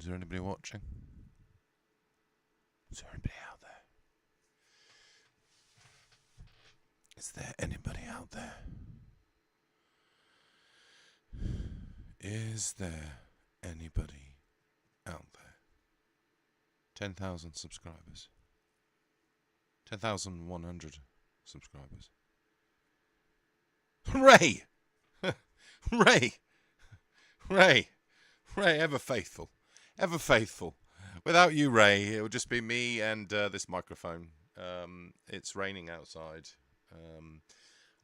there anybody watching? Is there anybody out there? Is there anybody out there? Is there anybody out there? 10,000 subscribers. 10,100 subscribers. Ray! Ray! Ray! Ray, ever faithful. Ever faithful. Without you, Ray, it would just be me and this microphone. It's raining outside.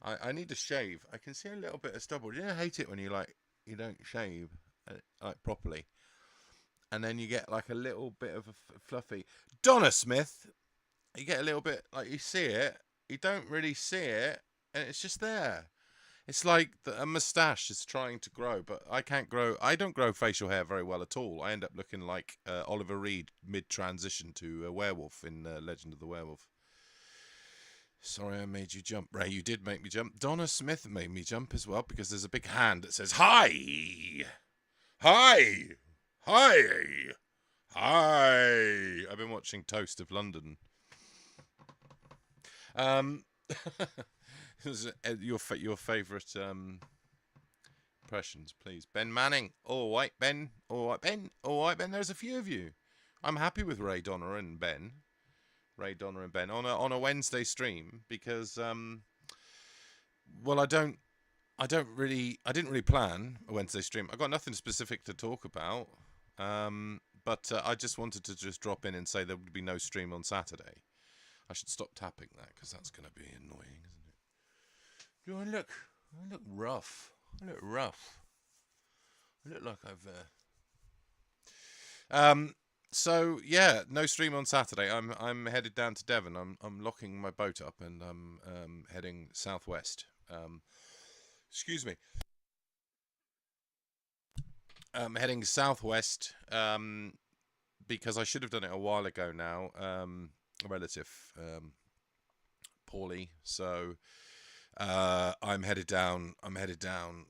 I need to shave. I can see a little bit of stubble. Do you hate it when you don't shave properly, and then you get like a little bit of a fluffy Donna Smith? You get a little bit like you see it, you don't really see it, and it's just there. It's like a moustache is trying to grow, but I can't grow. I don't grow facial hair very well at all. I end up looking like Oliver Reed mid-transition to a werewolf in Legend of the Werewolf. Sorry I made you jump. Ray, you did make me jump. Donna Smith made me jump as well because there's a big hand that says, Hi! Hi! Hi! Hi! I've been watching Toast of London. Your favourite impressions, please. Ben Manning. All right, Ben. All right, Ben. All right, Ben. There's a few of you. I'm happy with Ray Donner and Ben. Ray Donner and Ben on a Wednesday stream because well, I didn't really plan a Wednesday stream. I got nothing specific to talk about, but I just wanted to just drop in and say there would be no stream on Saturday. I should stop tapping that because that's going to be annoying, isn't it? Do I look rough? I look rough. I look like I've So yeah, no stream on Saturday. I'm headed down to Devon. I'm locking my boat up and I'm heading southwest. Excuse me. I'm heading southwest because I should have done it a while ago now. A relative poorly, so I'm headed down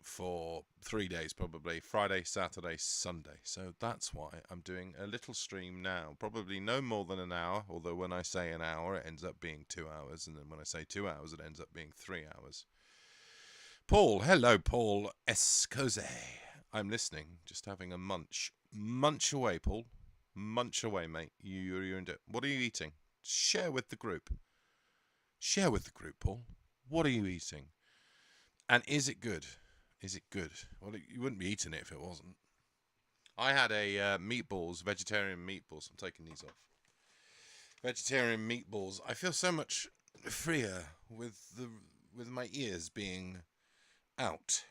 for 3 days, probably Friday, Saturday, Sunday. So that's why I'm doing a little stream now, probably no more than an hour, although when I say an hour it ends up being 2 hours, and then when I say 2 hours it ends up being 3 hours. Paul, hello Paul Escoze. I'm listening, just having a munch away, Paul, munch away, mate. You're into it. What are you eating? Share with the group, Paul. What are you eating? And is it good? Is it good? Well, you wouldn't be eating it if it wasn't. I had a vegetarian meatballs. I'm taking these off. Vegetarian meatballs. I feel so much freer with my ears being out.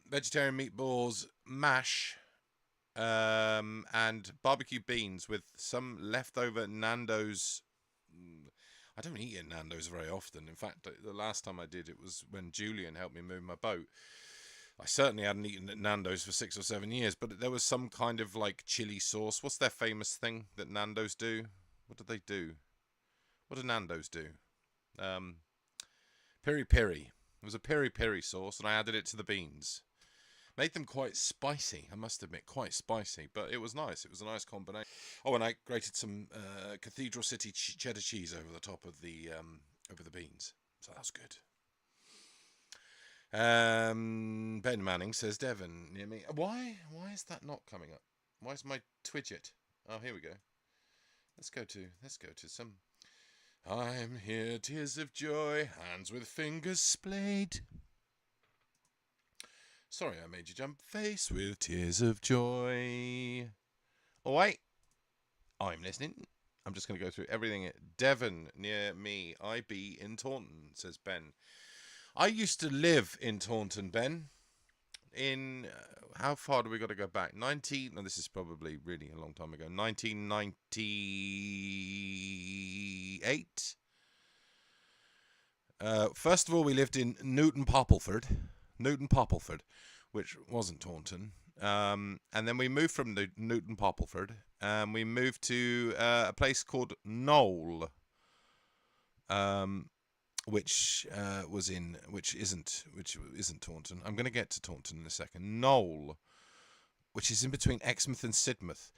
Vegetarian meatballs, mash, and barbecue beans with some leftover Nando's. I don't eat at Nando's very often. In fact, the last time I did, it was when Julian helped me move my boat. I certainly hadn't eaten at Nando's for 6 or 7 years, but there was some kind of like chili sauce. What's their famous thing that Nando's do? What do they do? What do Nando's do? Piri piri. It was a piri piri sauce, and I added it to the beans. Made them quite spicy, I must admit, quite spicy, but it was nice. It was a nice combination. Oh, and I grated some Cathedral City cheddar cheese over the top of the beans, so that was good. Ben Manning says Devon near me. Why is that not coming up? Why is my Twidget? Oh, here we go. Let's go to some. I'm here, tears of joy, hands with fingers splayed. Sorry I made you jump, face with tears of joy. Oh, wait. I'm listening. I'm just going to go through everything. Devon, near me. IB in Taunton, says Ben. I used to live in Taunton, Ben. In, how far do we got to go back? This is probably really a long time ago. 1998. First of all, we lived in Newton Poppleford, which wasn't Taunton. And then we moved from Newton Poppleford, and we moved to a place called Knowle, which isn't Taunton. I'm going to get to Taunton in a second. Knowle, which is in between Exmouth and Sidmouth.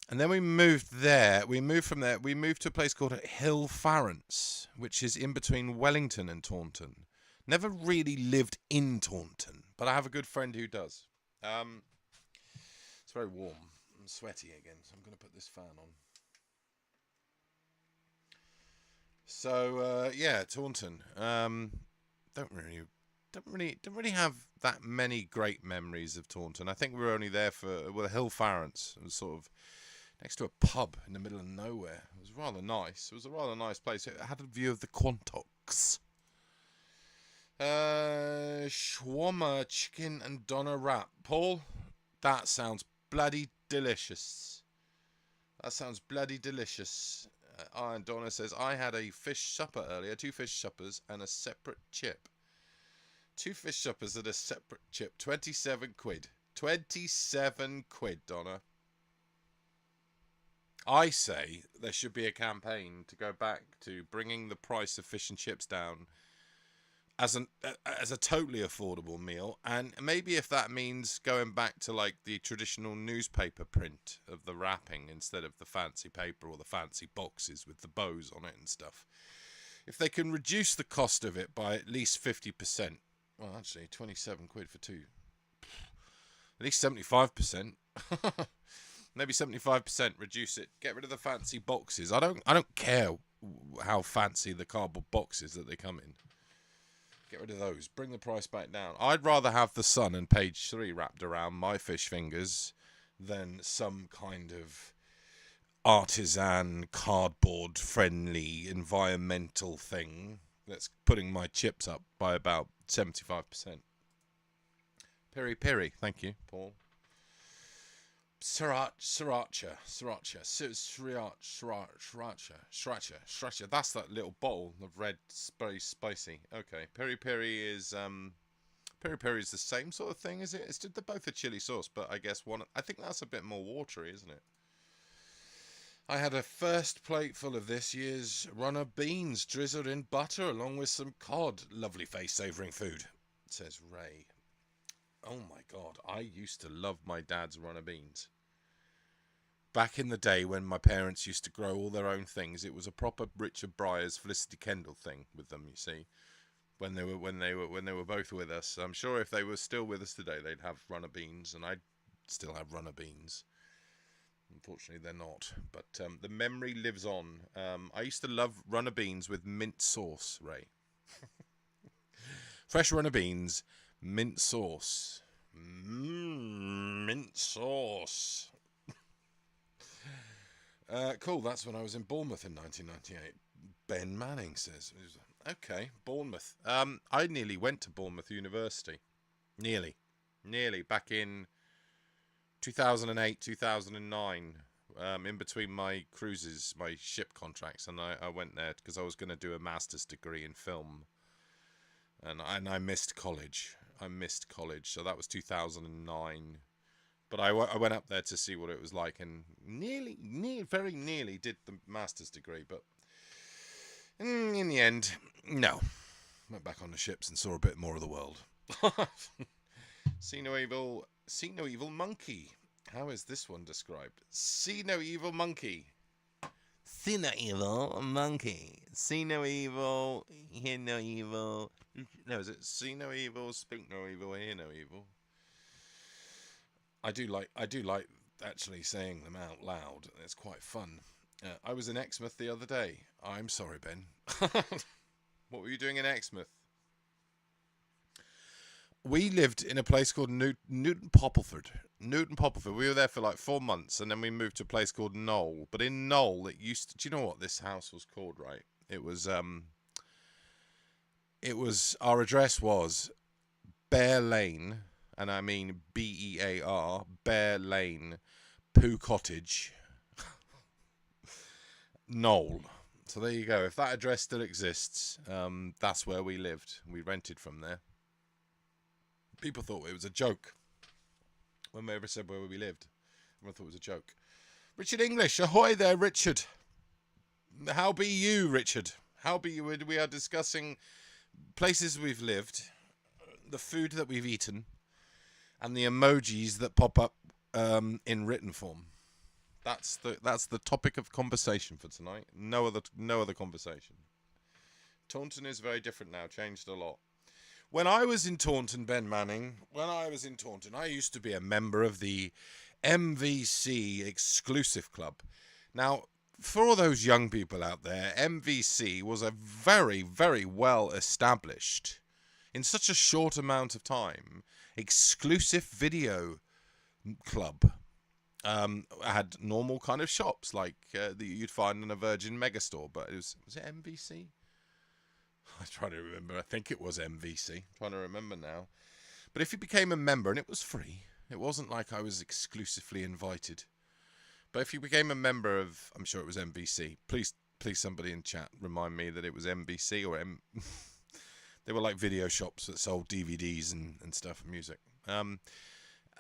And then we moved there. We moved from there. We moved to a place called Hill Farrants, which is in between Wellington and Taunton. Never really lived in Taunton, but I have a good friend who does. It's very warm. I'm sweaty again, so I'm going to put this fan on. So yeah, Taunton. Don't really have that many great memories of Taunton. I think we were only there for Hill Farrants. It was sort of next to a pub in the middle of nowhere. It was rather nice. It was a rather nice place. It had a view of the Quantocks. Shawarma, chicken and doner wrap. Paul, that sounds bloody delicious. That sounds bloody delicious. And Donna says, I had a fish supper earlier. 2 fish suppers and a separate chip. 2 fish suppers and a separate chip. 27 quid. 27 quid, Donna. I say there should be a campaign to go back to bringing the price of fish and chips down as a totally affordable meal, and maybe if that means going back to like the traditional newspaper print of the wrapping instead of the fancy paper or the fancy boxes with the bows on it and stuff. If they can reduce the cost of it by at least 50%, well, actually 27 quid for 2, at least 75%. Maybe 75%, reduce it. Get rid of the fancy boxes. I don't care how fancy the cardboard boxes that they come in. Get rid of those. Bring the price back down. I'd rather have the sun and page 3 wrapped around my fish fingers than some kind of artisan, cardboard friendly, environmental thing that's putting my chips up by about 75%. Piri piri. Thank you, Paul. Sriracha. That's that little bottle of red, very spicy. Okay, peri peri is the same sort of thing, is it? They're both a chili sauce, but I guess one. I think that's a bit more watery, isn't it? I had a first plate full of this year's runner beans drizzled in butter along with some cod. Lovely face savouring food, says Ray. Oh my God, I used to love my dad's runner beans. Back in the day when my parents used to grow all their own things, it was a proper Richard Bryars, Felicity Kendall thing with them, you see. When they were both with us. I'm sure if they were still with us today, they'd have runner beans, and I'd still have runner beans. Unfortunately, they're not. But the memory lives on. I used to love runner beans with mint sauce, Ray. Fresh runner beans, mint sauce. Mint sauce. Cool, that's when I was in Bournemouth in 1998. Ben Manning says. Okay, Bournemouth. I nearly went to Bournemouth University. Nearly, back in 2008, 2009, in between my cruises, my ship contracts, and I went there because I was going to do a master's degree in film, and I missed college. So that was 2009. But I went up there to see what it was like, and very nearly did the master's degree, but in the end, no. Went back on the ships and saw a bit more of the world. See no evil monkey. How is this one described? See no evil monkey. See no evil monkey. See no evil, hear no evil. No, is it see no evil, speak no evil, hear no evil? I do like actually saying them out loud. It's quite fun. I was in Exmouth the other day. I'm sorry, Ben. What were you doing in Exmouth? We lived in a place called Newton Poppleford. We were there for like 4 months, and then we moved to a place called Knoll. But in Knoll, it used to. Do you know what this house was called? Right? It was. Our address was Bear Lane. And I mean BEAR, Bear Lane, Pooh Cottage, Knoll. So there you go. If that address still exists, that's where we lived. We rented from there. People thought it was a joke when we ever said where we lived. Everyone thought it was a joke. Richard English, ahoy there, Richard. How be you, Richard? How be you? We are discussing places we've lived, the food that we've eaten, and the emojis that pop up in written form. That's the topic of conversation for tonight. No other conversation. Taunton is very different now. Changed a lot. When I was in Taunton, Ben Manning, I used to be a member of the MVC Exclusive Club. Now, for all those young people out there, MVC was a very, very well established, in such a short amount of time, exclusive video club. Had normal kind of shops like that you'd find in a Virgin Megastore, but was it MVC? I'm trying to remember. I think it was MVC. I'm trying to remember now. But if you became a member, and it was free, it wasn't like I was exclusively invited. But if you became a member of, I'm sure it was MVC. Please, somebody in chat remind me that it was MVC or M. They were like video shops that sold DVDs and stuff, and music.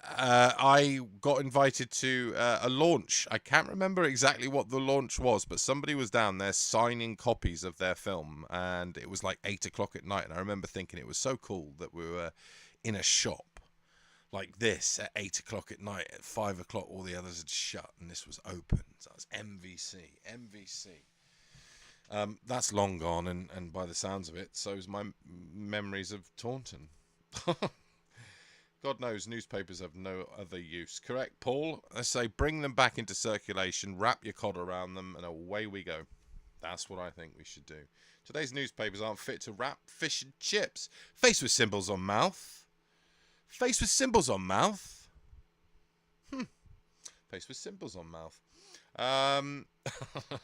I got invited to a launch. I can't remember exactly what the launch was, but somebody was down there signing copies of their film, and it was like 8 o'clock at night. And I remember thinking it was so cool that we were in a shop like this at 8 o'clock at night. At 5 o'clock, all the others had shut, and this was open. So that's MVC. That's long gone, and by the sounds of it, so's my memories of Taunton. God knows newspapers have no other use. Correct, Paul? I say bring them back into circulation, wrap your cod around them, and away we go. That's what I think we should do. Today's newspapers aren't fit to wrap fish and chips. Face with symbols on mouth. Face with symbols on mouth. Face with symbols on mouth.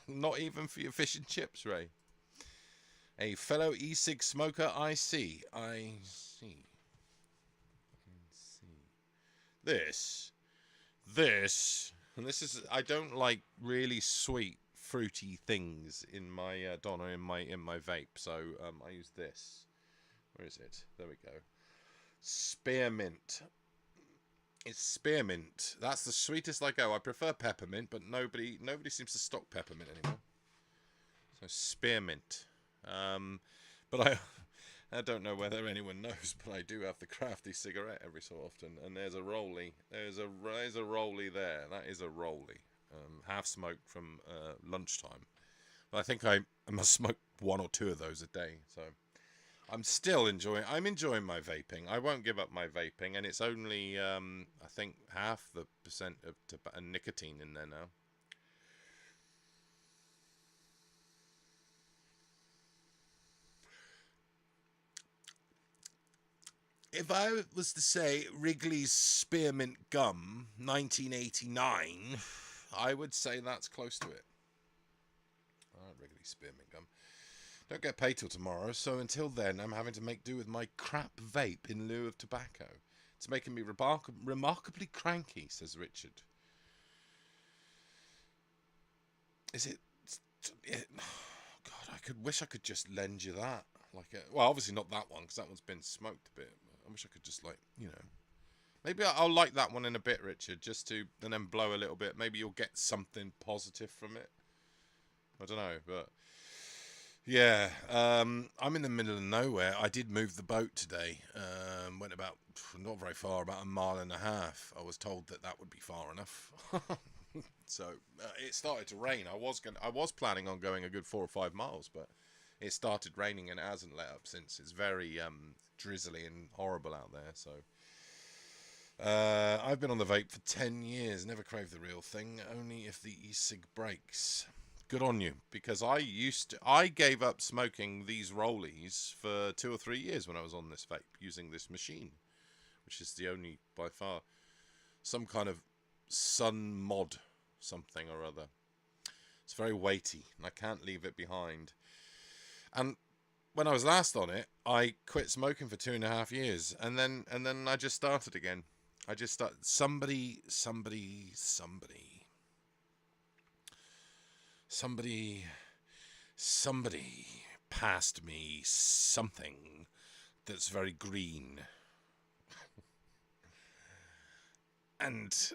Not even for your fish and chips, Ray. A fellow e-cig smoker, I see. This, and this is, I don't like really sweet, fruity things in my Donna, in my vape, so I use this. Where is it? There we go. Spearmint. It's spearmint. That's the sweetest I go. I prefer peppermint, but nobody seems to stock peppermint anymore. So spearmint. But I don't know whether anyone knows, but I do have the crafty cigarette every so often, and there's a rollie. There's a rollie there. That is a rollie, half smoked from lunchtime. But I think I must smoke 1 or 2 of those a day. So I'm still enjoying. I'm enjoying my vaping. I won't give up my vaping, and it's only I think half the percent of nicotine in there now. If I was to say Wrigley's Spearmint Gum, 1989, I would say that's close to it. Wrigley's Spearmint Gum. Don't get paid till tomorrow, so until then I'm having to make do with my crap vape in lieu of tobacco. It's making me remarkably cranky, says Richard. Is it... God, I wish I could just lend you that. Well, obviously not that one, because that one's been smoked a bit. I wish I could just, maybe I'll like that one in a bit, Richard, and then blow a little bit. Maybe you'll get something positive from it. I don't know, but yeah, I'm in the middle of nowhere. I did move the boat today. Went about, not very far, about 1.5 miles. I was told that would be far enough. So it started to rain. I was planning on going a good 4 or 5 miles, but it started raining and it hasn't let up since. It's very drizzly and horrible out there. So I've been on the vape for 10 years. Never craved the real thing. Only if the e-cig breaks. Good on you, because I gave up smoking these rollies for 2 or 3 years when I was on this vape using this machine, which is the only, by far, some kind of Sun Mod something or other. It's very weighty and I can't leave it behind. And when I was last on it, I quit smoking for 2.5 years, and then I just started again. Somebody passed me something that's very green. And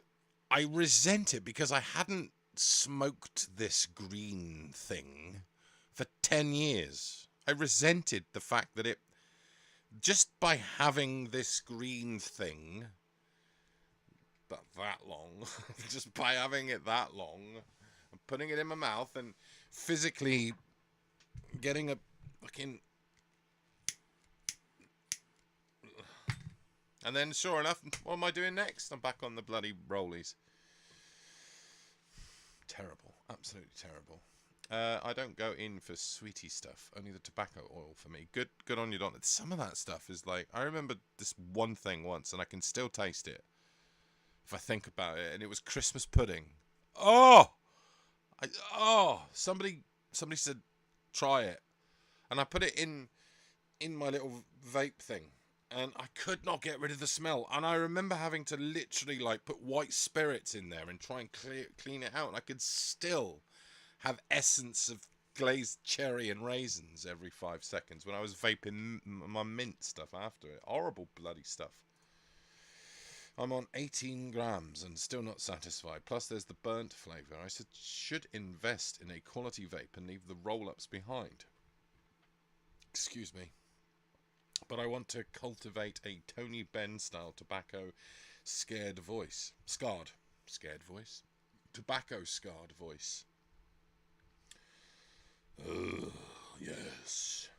I resent it because I hadn't smoked this green thing for 10 years. I resented the fact that just by having this green thing but that long, just by having it that long, and putting it in my mouth and physically getting a fucking... And then, sure enough, what am I doing next? I'm back on the bloody rollies. Terrible. Absolutely terrible. I don't go in for sweetie stuff. Only the tobacco oil for me. Good on you, Don. Some of that stuff is like... I remember this one thing once, and I can still taste it if I think about it. And it was Christmas pudding. Oh! Somebody said, try it. And I put it in my little vape thing. And I could not get rid of the smell. And I remember having to literally like put white spirits in there and try and clean it out. And I could still have essence of glazed cherry and raisins every 5 seconds when I was vaping my mint stuff after it. Horrible bloody stuff. I'm on 18 grams and still not satisfied. Plus there's the burnt flavour. I should invest in a quality vape and leave the roll-ups behind. Excuse me. But I want to cultivate a Tony Benn style tobacco scared voice. Scarred voice. Tobacco scarred voice. Yes.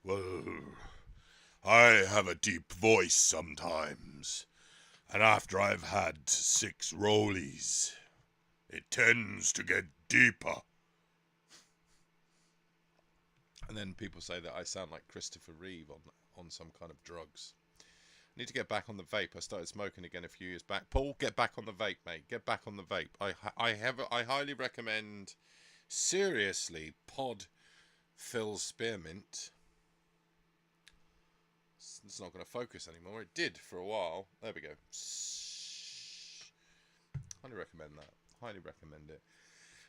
Well, I have a deep voice sometimes. And after I've had 6 rollies, it tends to get deeper. And then people say that I sound like Christopher Reeve on some kind of drugs. I need to get back on the vape. I started smoking again a few years back. Paul, get back on the vape, mate. Get back on the vape. I highly recommend, seriously, Pod Phil Spearmint. It's not going to focus anymore. It did for a while. There we go. Highly recommend that. Highly recommend it.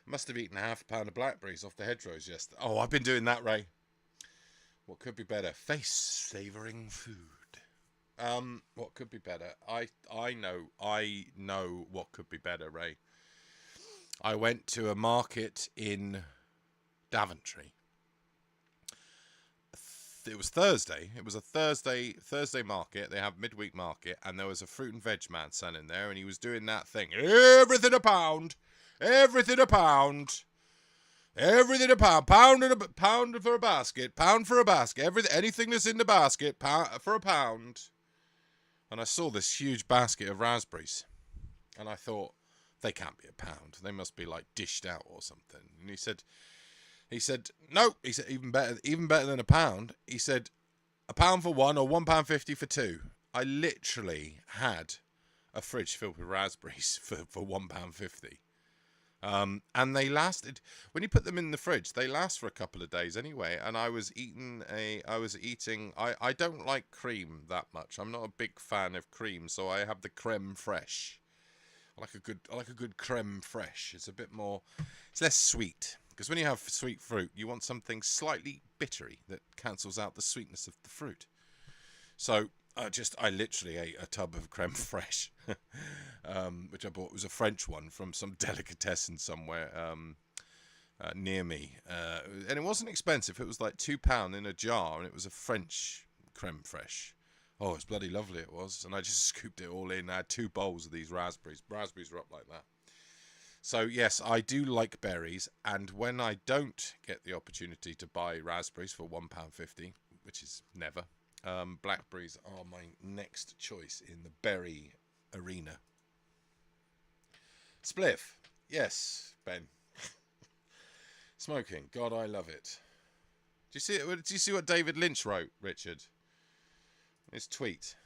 Must have eaten half a pound of blackberries off the hedgerows yesterday. Oh, I've been doing that, Ray. What could be better? Face-savouring food. What could be better? I know what could be better, Ray. I went to a market in Daventry. It was Thursday. It was a Thursday market. They have midweek market, and there was a fruit and veg man standing there, and he was doing that thing. Everything a pound. Everything a pound. Everything a pound. Pound for a basket. Pound for a basket. Anything that's in the basket, for a pound. And I saw this huge basket of raspberries. And I thought, they can't be a pound. They must be like dished out or something. And he said, no. He said, even better than a pound. He said, a pound for one or £1.50 for two. I literally had a fridge filled with raspberries for £1.50. And they lasted, when you put them in the fridge, they last for a couple of days anyway. And I was eating, I don't like cream that much. I'm not a big fan of cream, so I have the creme fraiche. I like a good creme fraiche. It's a bit more, it's less sweet. Because when you have sweet fruit, you want something slightly bittery that cancels out the sweetness of the fruit. So I literally ate a tub of creme fraiche, which I bought. It was a French one from some delicatessen somewhere near me. And it wasn't expensive. It was like £2 in a jar, and it was a French creme fraiche. Oh, it's bloody lovely it was. And I just scooped it all in. I had 2 bowls of these raspberries. Raspberries are up like that. So, yes, I do like berries. And when I don't get the opportunity to buy raspberries for £1.50, which is never, blackberries are my next choice in the berry arena. Spliff. Yes, Ben. Smoking. God, I love it. Do you see what David Lynch wrote, Richard? His tweet.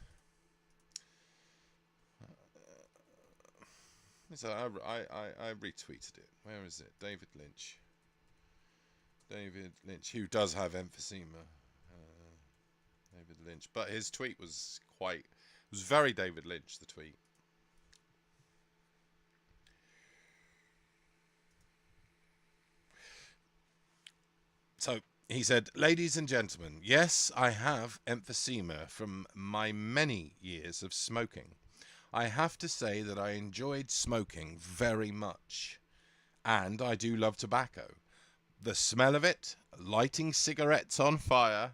I retweeted it. Where is it? David Lynch. David Lynch, who does have emphysema. David Lynch. But his tweet was very David Lynch, the tweet. So he said, ladies and gentlemen, yes, I have emphysema from my many years of smoking. I have to say that I enjoyed smoking very much. And I do love tobacco. The smell of it, lighting cigarettes on fire,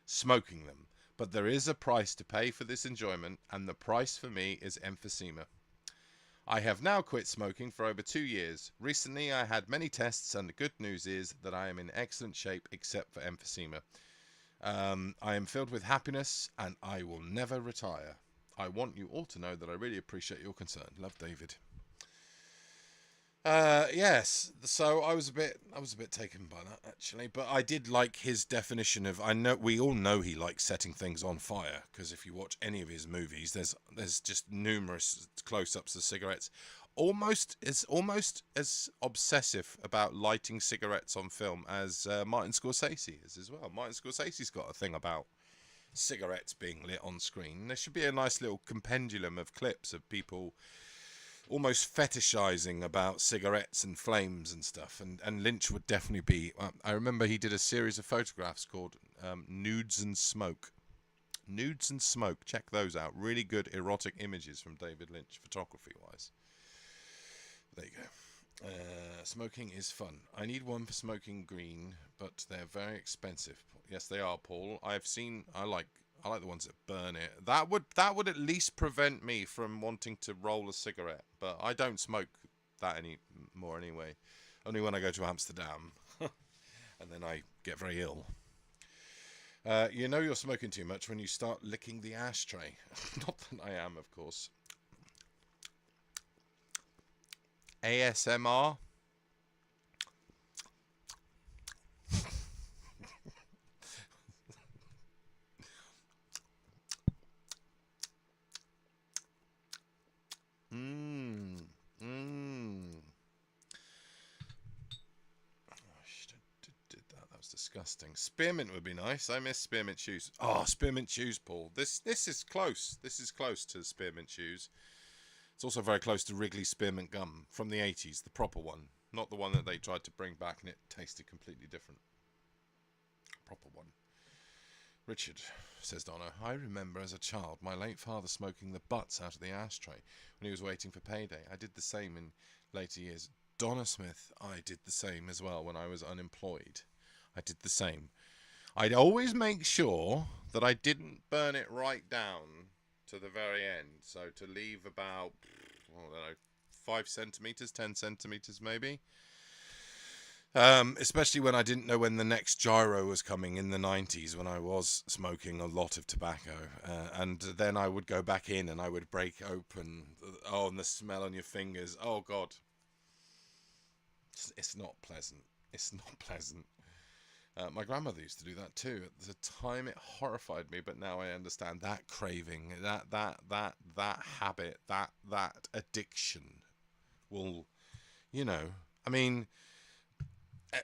smoking them. But there is a price to pay for this enjoyment, and the price for me is emphysema. I have now quit smoking for over 2 years. Recently I had many tests, and the good news is that I am in excellent shape except for emphysema. I am filled with happiness, and I will never retire. I want you all to know that I really appreciate your concern. Love, David. Yes. So I was a bit taken by that, actually, but I did like his definition of. I know we all know he likes setting things on fire, because if you watch any of his movies, there's just numerous close-ups of cigarettes. Almost as obsessive about lighting cigarettes on film as Martin Scorsese is as well. Martin Scorsese's got a thing about cigarettes being lit on screen. There should be a nice little compendium of clips of people almost fetishizing about cigarettes and flames and stuff, and Lynch would definitely be. I remember he did a series of photographs called Nudes and Smoke. Nudes and Smoke, check those out. Really good erotic images from David Lynch, photography wise. There you go. Smoking is fun. I need one for smoking green, but they're very expensive. Yes, they are, Paul. I like the ones that burn it. That would at least prevent me from wanting to roll a cigarette. But I don't smoke that anymore anyway. Only when I go to Amsterdam, and then I get very ill. You know you're smoking too much when you start licking the ashtray. Not that I am, of course. ASMR. Disgusting. Spearmint would be nice. I miss spearmint shoes. Oh, spearmint shoes, Paul. This is close. This is close to spearmint shoes. It's also very close to Wrigley spearmint gum from the 80s, the proper one, not the one that they tried to bring back and it tasted completely different. Proper one. Richard, says Donna, I remember as a child my late father smoking the butts out of the ashtray when he was waiting for payday. I did the same in later years. Donna Smith, I did the same as well when I was unemployed. I did the same. I'd always make sure that I didn't burn it right down to the very end. So to leave about, I don't know, 5 centimeters, 10 centimeters maybe. Especially when I didn't know when the next gyro was coming in the 90s, when I was smoking a lot of tobacco. And then I would go back in and I would break open. Oh, and the smell on your fingers. Oh, God. It's not pleasant. It's not pleasant. My grandmother used to do that too. At the time, it horrified me, but now I understand that craving, that habit, that addiction will, I mean,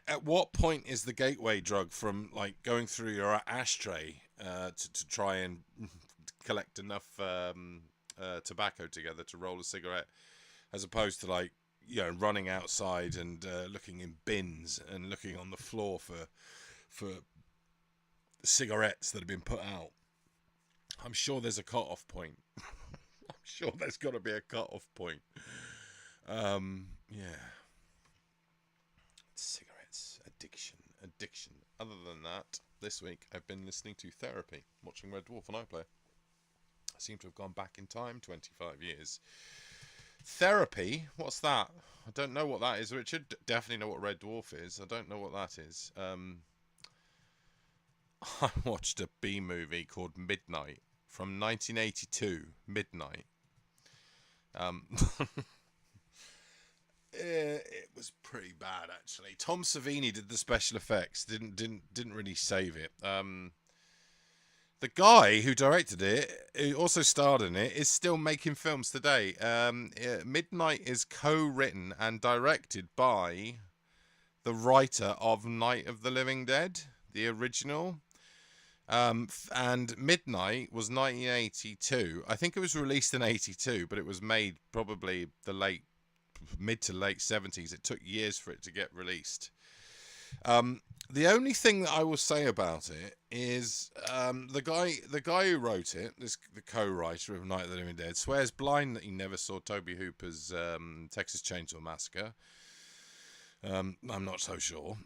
at what point is the gateway drug from like going through your ashtray to try and collect enough tobacco together to roll a cigarette, as opposed to like running outside and looking in bins and looking on the floor for cigarettes that have been put out. I'm sure there's a cut-off point. I'm sure there's got to be a cut-off point. Yeah. Cigarettes, addiction. Other than that, this week I've been listening to Therapy, watching Red Dwarf on iPlayer. I seem to have gone back in time 25 years. Therapy? What's that? I don't know what that is, Richard. Definitely know what Red Dwarf is. I don't know what that is. I watched a B movie called Midnight from 1982. Midnight. It was pretty bad, actually. Tom Savini did the special effects. Didn't really save it. The guy who directed it, who also starred in it, is still making films today. Midnight is co-written and directed by the writer of Night of the Living Dead, the original. And Midnight was 1982. I think it was released in 82, but it was made probably the mid to late 70s. It took years for it to get released. The only thing that I will say about it is the guy who wrote it, the co-writer of Night of the Living Dead, swears blind that he never saw Tobe Hooper's Texas Chainsaw Massacre. I'm not so sure.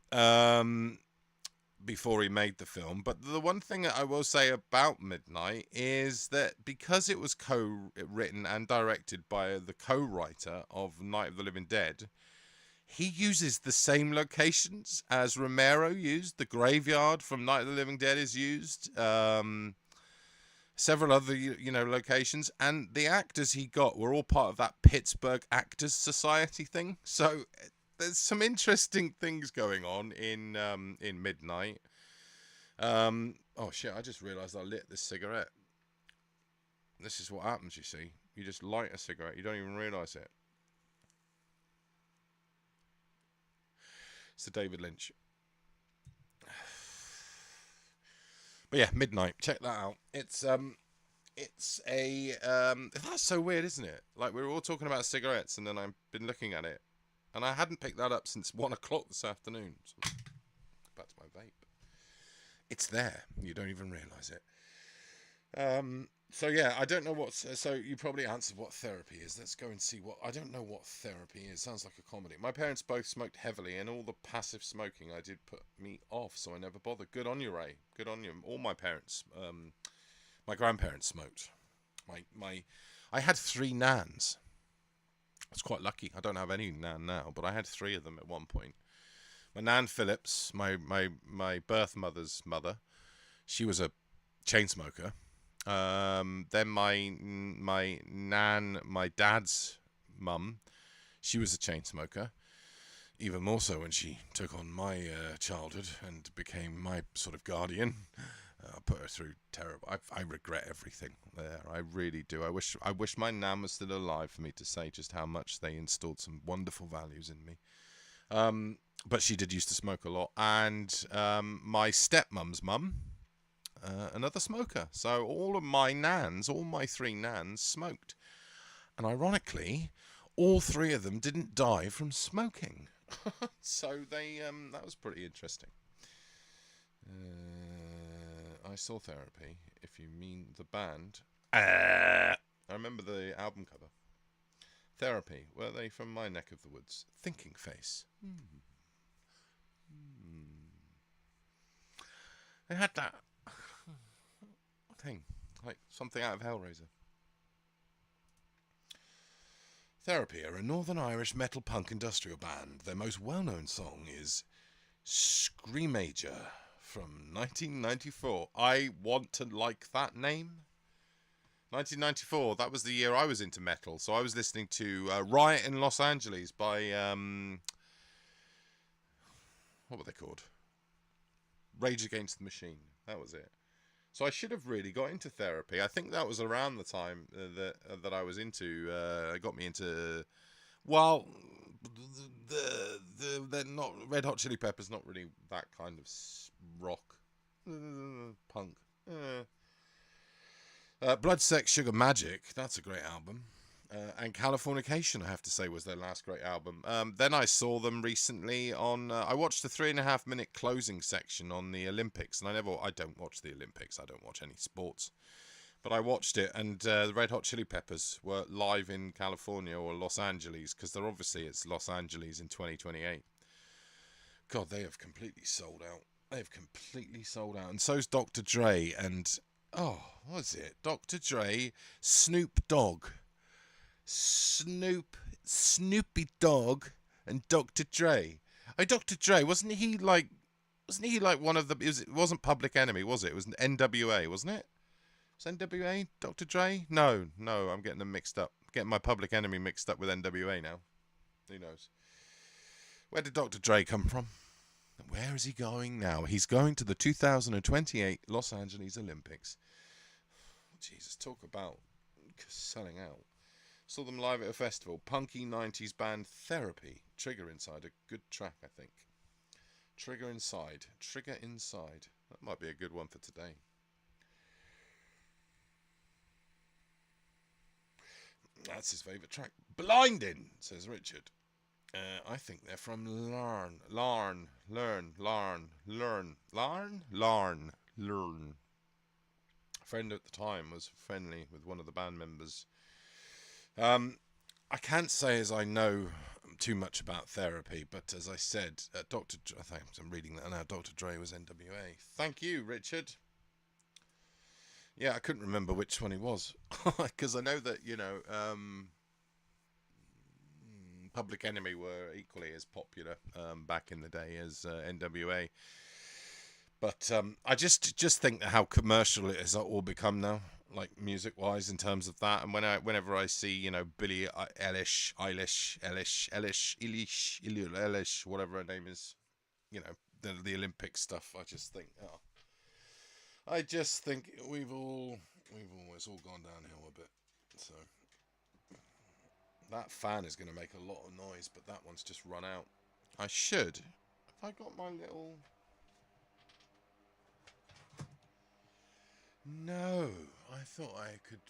before he made the film. But the one thing that I will say about Midnight is that because it was co-written and directed by the co-writer of Night of the Living Dead, he uses the same locations as Romero used. The graveyard from Night of the Living Dead is used. Several other, locations. And the actors he got were all part of that Pittsburgh Actors Society thing. So there's some interesting things going on in Midnight. Oh, shit, I just realised I lit this cigarette. This is what happens, you see. You just light a cigarette. You don't even realise it. It's the David Lynch. But yeah, Midnight. Check that out. It's a that's so weird, isn't it? Like, we were all talking about cigarettes, and then I've been looking at it, and I hadn't picked that up since 1 o'clock this afternoon. So, back to my vape. It's there. You don't even realise it. So yeah, I don't know what. So you probably answered what therapy is. Let's go and see what. I don't know what therapy is. Sounds like a comedy. My parents both smoked heavily, and all the passive smoking I did put me off, so I never bothered. Good on you, Ray. Good on you. All my parents, my grandparents smoked. I had 3 nans. I was quite lucky. I don't have any nan now, but I had 3 of them at one point. My Nan Phillips, my birth mother's mother, she was a chain smoker. Then my nan, my dad's mum, she was a chain smoker. Even more so when she took on my childhood and became my sort of guardian. I put her through terrible. I regret everything there. I really do. I wish my nan was still alive for me to say just how much they installed some wonderful values in me. But she did used to smoke a lot. And my stepmom's mum, another smoker. So all of my nans, all my 3 nans smoked. And ironically, all 3 of them didn't die from smoking. So they that was pretty interesting. I Saw Therapy, if you mean the band. I remember the album cover. Therapy, were they from my neck of the woods? Thinking Face. They had that thing, like something out of Hellraiser. Therapy are a Northern Irish metal punk industrial band. Their most well-known song is Screamager from 1994. I want to like that name. 1994, that was the year I was into metal. So I was listening to Riot in Los Angeles by, what were they called? Rage Against the Machine. That was it. So I should have really got into Therapy. I think that was around the time that I was into, got me into, well, they're not, Red Hot Chili Peppers, not really that kind of rock, punk. Blood, Sex, Sugar, Magic, that's a great album. And Californication, I have to say, was their last great album. Then I saw them recently on... I watched the 3.5-minute closing section on the Olympics. And I don't watch the Olympics. I don't watch any sports. But I watched it, and the Red Hot Chili Peppers were live in California or Los Angeles, because it's Los Angeles in 2028. God, they have completely sold out. They've completely sold out. And so's Dr. Dre and... Oh, what is it? Dr. Dre, Snoop Dogg. Snoopy Dogg and Dr. Dre. Dr. Dre, wasn't he like one of the... It wasn't Public Enemy, was it? It was NWA, wasn't it? Was NWA Dr. Dre? No, I'm getting them mixed up. Getting my Public Enemy mixed up with NWA now. Who knows? Where did Dr. Dre come from? And where is he going now? He's going to the 2028 Los Angeles Olympics. Jesus, talk about selling out. Saw them live at a festival. Punky 90s band Therapy. Trigger Inside. A good track, I think. Trigger Inside. That might be a good one for today. That's his favourite track. Blinding, says Richard. I think they're from Larne. A friend at the time was friendly with one of the band members. I can't say as I know too much about therapy, but as I said, I think I'm reading that now. Dr. Dre was NWA. Thank you, Richard. Yeah, I couldn't remember which one he was because I know that Public Enemy were equally as popular back in the day as NWA. But I just think that how commercial it has all become now, like music-wise, in terms of that. And whenever I see, Billie Eilish, whatever her name is, the Olympic stuff, I just think, we've always all gone downhill a bit. So that fan is going to make a lot of noise, but that one's just run out. I should. Have I got my little... No, I thought I could...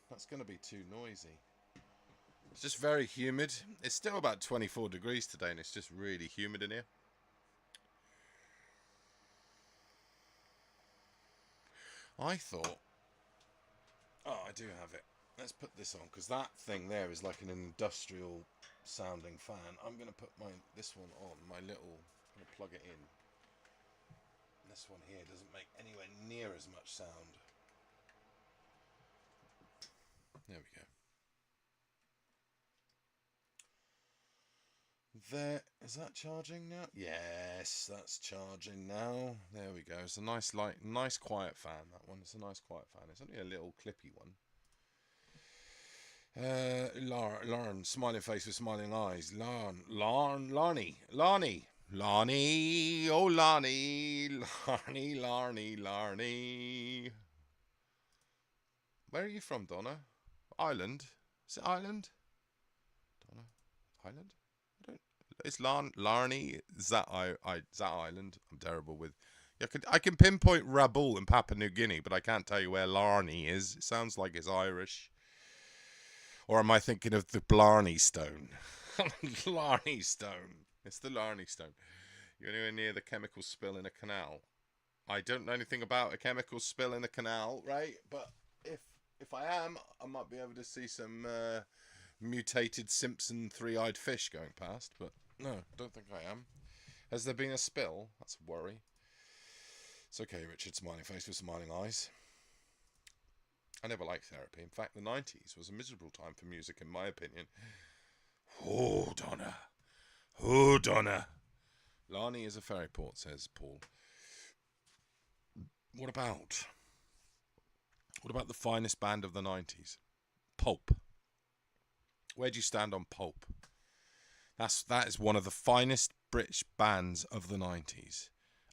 That's going to be too noisy. It's just very humid. It's still about 24 degrees today, and it's just really humid in here. I thought... Oh, I do have it. Let's put this on, because that thing there is like an industrial sounding fan. I'm going to put this one on, I'm going to plug it in. This one here doesn't make anywhere near as much sound. There we go. There, is that charging now? Yes, that's charging now. There we go. It's a nice quiet fan, that one. It's a nice quiet fan. It's only a little clippy one. Lauren, smiling face with smiling eyes. Larnie, oh Larnie. Where are you from, Donna? Ireland? Is it Ireland? Donna, Ireland? It's Larnie. Is that Ireland? I'm terrible with. I can pinpoint Rabaul in Papua New Guinea, but I can't tell you where Larnie is. It sounds like it's Irish. Or am I thinking of the Blarney Stone? Blarney Stone. It's the Larney Stone. You're anywhere near the chemical spill in a canal. I don't know anything about a chemical spill in a canal, right? But if I am, I might be able to see some mutated Simpson three-eyed fish going past. But no, don't think I am. Has there been a spill? That's a worry. It's okay, Richard, smiling face with smiling eyes. I never liked therapy. In fact, the 90s was a miserable time for music, in my opinion. Oh, Donna. Oh, Donna. Larnie is a ferry port, says Paul. What about the finest band of the 90s? Pulp. Where do you stand on Pulp? That is one of the finest British bands of the 90s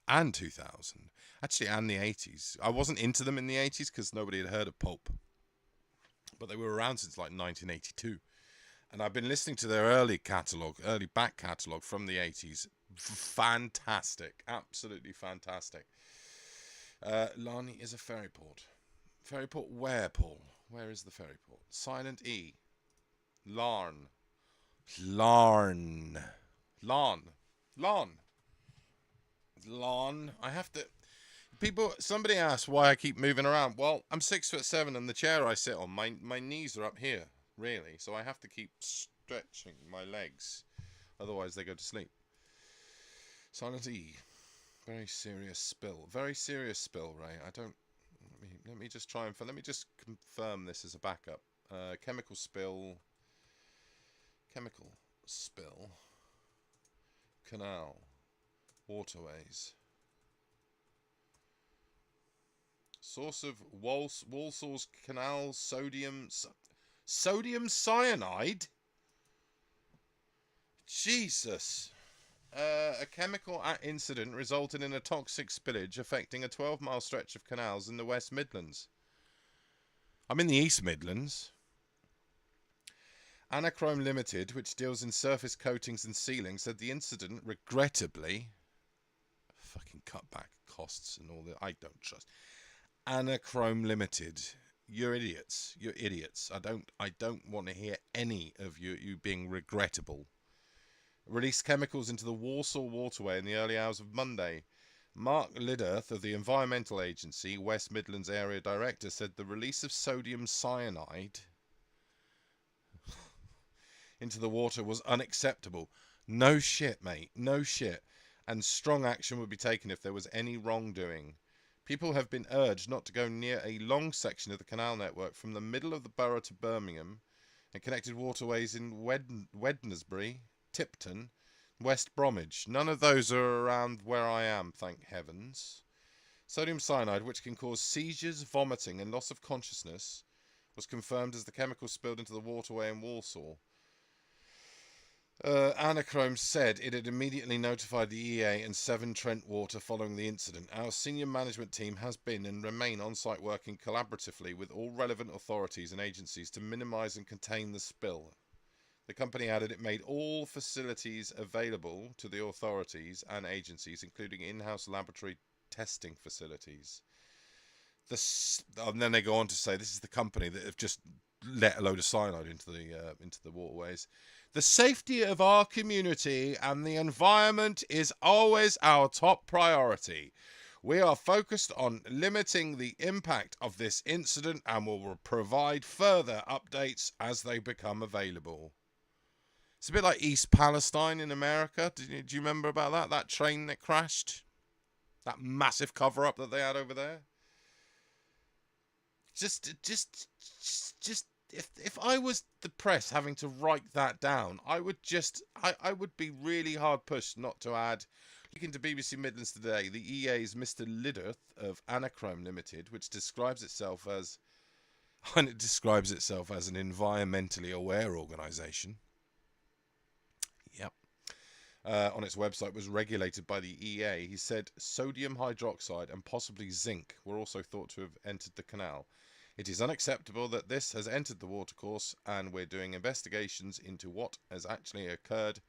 and 2000. Actually, and the 80s. I wasn't into them in the 80s because nobody had heard of Pulp. But they were around since like 1982. And I've been listening to their early back catalogue from the 80s. Fantastic. Absolutely fantastic. Larnie is a ferry port. Ferry port where, Paul? Where is the ferry port? Silent E. Larn. I have to... Somebody asked why I keep moving around. Well, I'm 6'7" and the chair I sit on, my knees are up here, really. So I have to keep stretching my legs. Otherwise they go to sleep. Silent E. Very serious spill. Very serious spill, Ray. Let me just confirm this as a backup. Chemical spill. Canal. Waterways. Source of Walsall's Canal sodium cyanide? Jesus. A chemical incident resulted in a toxic spillage affecting a 12-mile stretch of canals in the West Midlands. I'm in the East Midlands. Anachrome Limited, which deals in surface coatings and sealing, said the incident regrettably... Fucking cutback costs and all that. I don't trust... Anachrome Limited. You're idiots. I don't want to hear any of you being regrettable. Released chemicals into the Walsall waterway in the early hours of Monday. Mark Lidderth of the Environmental Agency, West Midlands Area Director, said the release of sodium cyanide into the water was unacceptable. No shit, mate. No shit. And strong action would be taken if there was any wrongdoing. People have been urged not to go near a long section of the canal network from the middle of the borough to Birmingham and connected waterways in Wednesbury, Tipton, West Bromwich. None of those are around where I am, thank heavens. Sodium cyanide, which can cause seizures, vomiting, and loss of consciousness, was confirmed as the chemical spilled into the waterway in Walsall. Anachrome said it had immediately notified the EA and Severn Trent Water following the incident. Our senior management team has been and remain on site working collaboratively with all relevant authorities and agencies to minimise and contain the spill. The company added it made all facilities available to the authorities and agencies, including in-house laboratory testing facilities. And then they go on to say this is the company that have just let a load of cyanide into the waterways. The safety of our community and the environment is always our top priority. We are focused on limiting the impact of this incident and will provide further updates as they become available. It's a bit like East Palestine in America. Do you remember about that? That train that crashed? That massive cover-up that they had over there? Just if I was the press having to write that down, I would be really hard pushed not to add. Looking to BBC Midlands today, the EA's Mr. Lidderth of Anachrome Limited, which describes itself as an environmentally aware organisation. Yep. On its website was regulated by the EA. He said sodium hydroxide and possibly zinc were also thought to have entered the canal. It is unacceptable that this has entered the watercourse, and we're doing investigations into what has actually occurred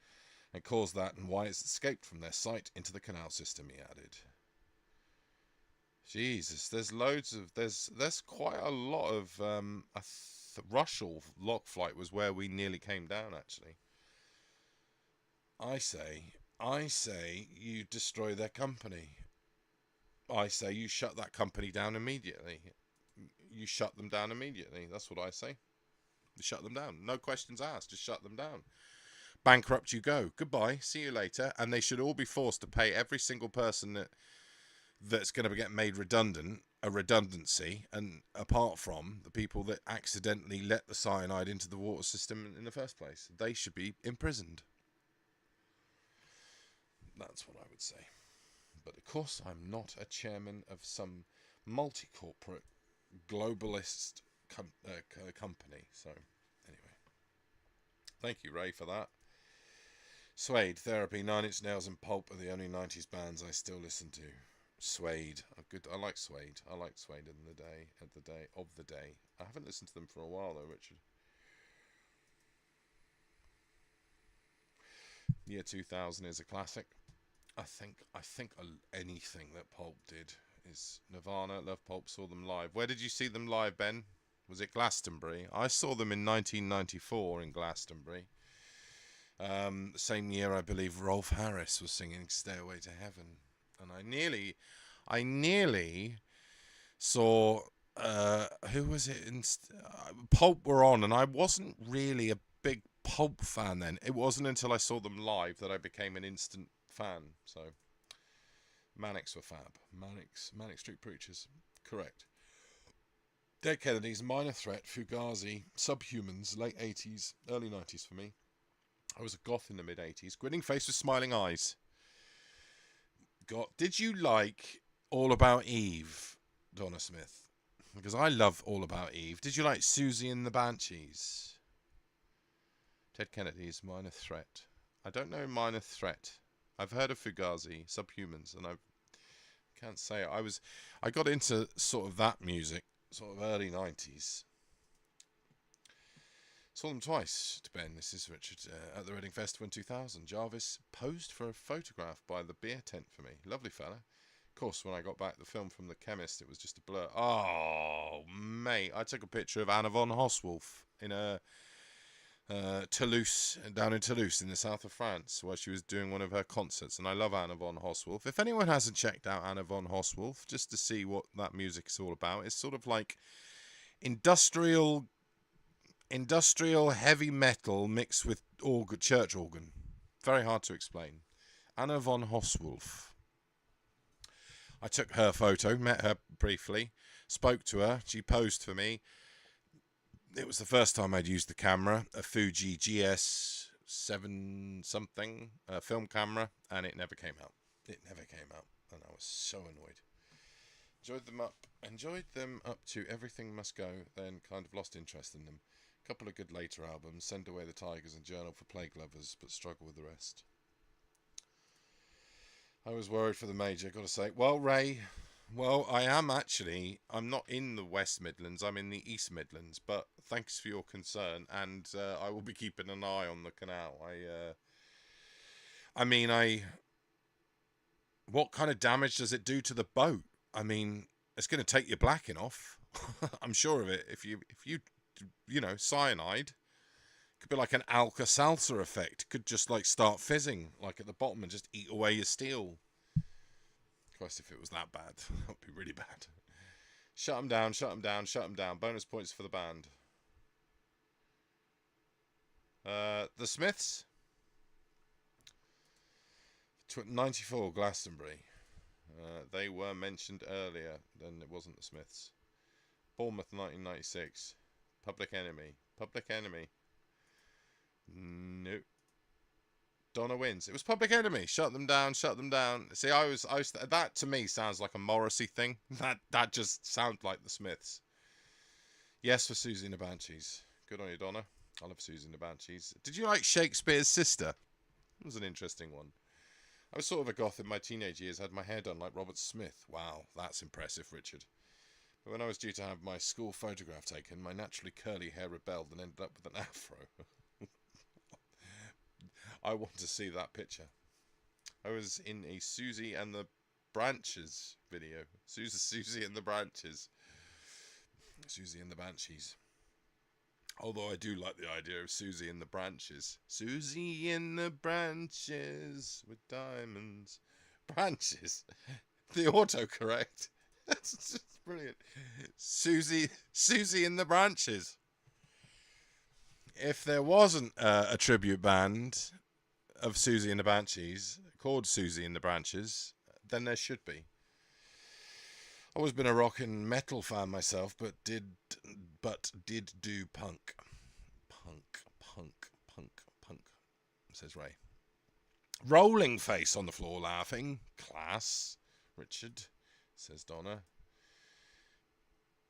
and caused that and why it's escaped from their site into the canal system, he added. Jesus, there's quite a lot of Russell Lock Flight was where we nearly came down, actually. I say you destroy their company. I say you shut that company down immediately. You shut them down immediately. That's what I say. You shut them down. No questions asked. Just shut them down. Bankrupt you go. Goodbye. See you later. And they should all be forced to pay every single person that's going to get made redundant, a redundancy, and apart from the people that accidentally let the cyanide into the water system in the first place. They should be imprisoned. That's what I would say. But of course, I'm not a chairman of some multi-corporate globalist company. So, anyway. Thank you, Ray, for that. Suede, Therapy, Nine Inch Nails and Pulp are the only 90s bands I still listen to. Suede. Good. I like Suede. I liked Suede of the day. I haven't listened to them for a while, though, Richard. Year 2000 is a classic. I think anything that Pulp did is Nirvana. Love Pulp. Saw them live. Where did you see them live, Ben? Was it Glastonbury? I saw them in 1994 in Glastonbury. Same year, I believe, Rolf Harris was singing "Stairway to Heaven," and I nearly saw who was it? Pulp were on, and I wasn't really a big Pulp fan then. It wasn't until I saw them live that I became an instant fan. So Manics were fab. Manic Street Preachers, correct. Dead Kennedys, Minor Threat, Fugazi, Subhumans, late 80s, early 90s for me. I was a goth in the mid 80s. Grinning Face with Smiling Eyes. Did you like All About Eve, Donna Smith? Because I love All About Eve. Did you like Susie and the Banshees? Ted Kennedy's Minor Threat. I don't know Minor Threat. I've heard of Fugazi, Subhumans, and I can't say I got into sort of that music, sort of early 90s. Saw them twice to Ben. This is Richard at the Reading Festival in 2000. Jarvis posed for a photograph by the beer tent for me. Lovely fella. Of course, when I got back the film from The Chemist, it was just a blur. Oh, mate. I took a picture of Anna von Hoswolf in Toulouse, down in Toulouse in the south of France, where she was doing one of her concerts. And I love Anna von Hoswolf. If anyone hasn't checked out Anna von Hoswolf, just to see what that music is all about, it's sort of like industrial industrial heavy metal mixed with church organ. Very hard to explain. Anna von Hoswulf. I took her photo, met her briefly, spoke to her. She posed for me. It was the first time I'd used the camera, a Fuji GS7 something film camera, and it never came out. It never came out, and I was so annoyed. Enjoyed them up to Everything Must Go, then kind of lost interest in them. A couple of good later albums, Send Away the Tigers and Journal for Plague Lovers, but struggle with the rest. I was worried for the major, got to say. Well, Ray, I am actually. I'm not in the West Midlands, I'm in the East Midlands, but thanks for your concern, and I will be keeping an eye on the canal. What kind of damage does it do to the boat? I mean, it's going to take your blacking off. I'm sure of it. If you cyanide, could be like an Alka-Seltzer effect. Could just like start fizzing like at the bottom and just eat away your steel. Christ, if it was that bad, that would be really bad. Shut them down, shut them down, shut them down. Bonus points for the band. The Smiths. 94 Glastonbury. They were mentioned earlier, then it wasn't the Smiths. Bournemouth 1996. Public Enemy. Public Enemy. Nope. Donna wins. It was Public Enemy. Shut them down. Shut them down. See, that to me sounds like a Morrissey thing. That just sounds like the Smiths. Yes for Susie and the Banshees. Good on you, Donna. I love Susie and the Banshees. Did you like Shakespeare's Sister? It was an interesting one. I was sort of a goth in my teenage years. Had my hair done like Robert Smith. Wow, that's impressive, Richard. But when I was due to have my school photograph taken, my naturally curly hair rebelled and ended up with an afro. I want to see that picture. I was in a Susie and the Branches video. Susie and the Branches. Susie and the Banshees. Although I do like the idea of Susie in the Branches. Susie in the branches with diamonds. Branches. The autocorrect. That's just brilliant. Susie in the Branches. If there wasn't a tribute band of Susie and the Banshees called Susie and the Branches, then there should be. I've always been a rock and metal fan myself, but did do punk, says Ray. Rolling face on the floor laughing. Class. Richard, says Donna.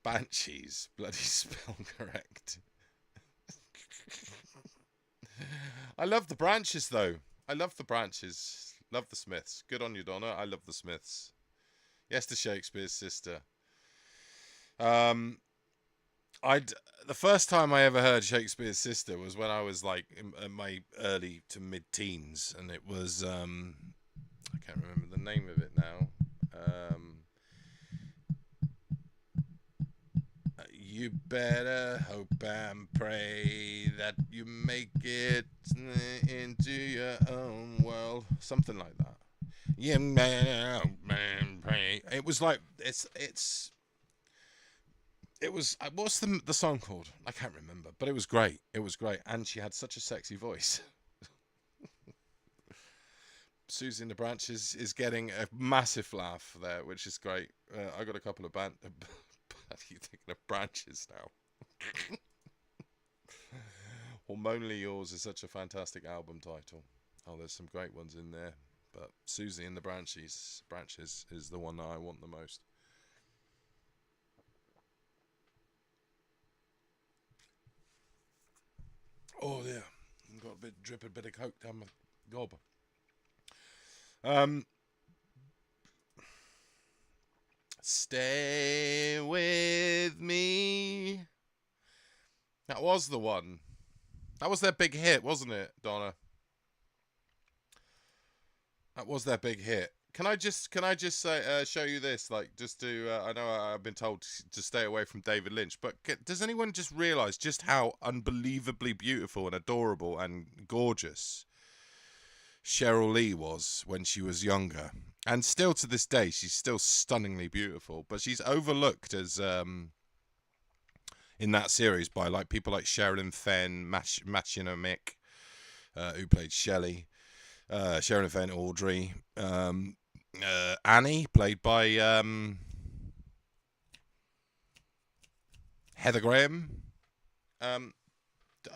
Banshees. Bloody spell correct. I love the Branches, though. I love the Branches. Love the Smiths. Good on you, Donna. I love the Smiths. Yes to Shakespeare's Sister. The first time I ever heard Shakespeare's Sister was when I was like in my early to mid-teens, and it was I can't remember the name of it now. You better hope and pray that you make it into your own world. Something like that. You better hope and pray. It was like it was what's the song called? I can't remember, but it was great. It was great, and she had such a sexy voice. Susie in the Branches is getting a massive laugh there, which is great. I got a couple of you thinking of Branches now? Hormonally Yours is such a fantastic album title. Oh, there's some great ones in there, but Susie and the Branches is the one that I want the most. Oh yeah, got a bit of coke down my gob. Stay with me. That was the one. That was their big hit, wasn't it, Donna? That was their big hit. Can I just say, show you this? Like, just to, I know I've been told to stay away from David Lynch, but does anyone just realise just how unbelievably beautiful and adorable and gorgeous Cheryl Lee was when she was younger? And still to this day, she's still stunningly beautiful, but she's overlooked as, in that series by like people like Sherilyn Fenn, Machinomic, who played Shelley, Sherilyn Fenn, Audrey, Annie, played by Heather Graham.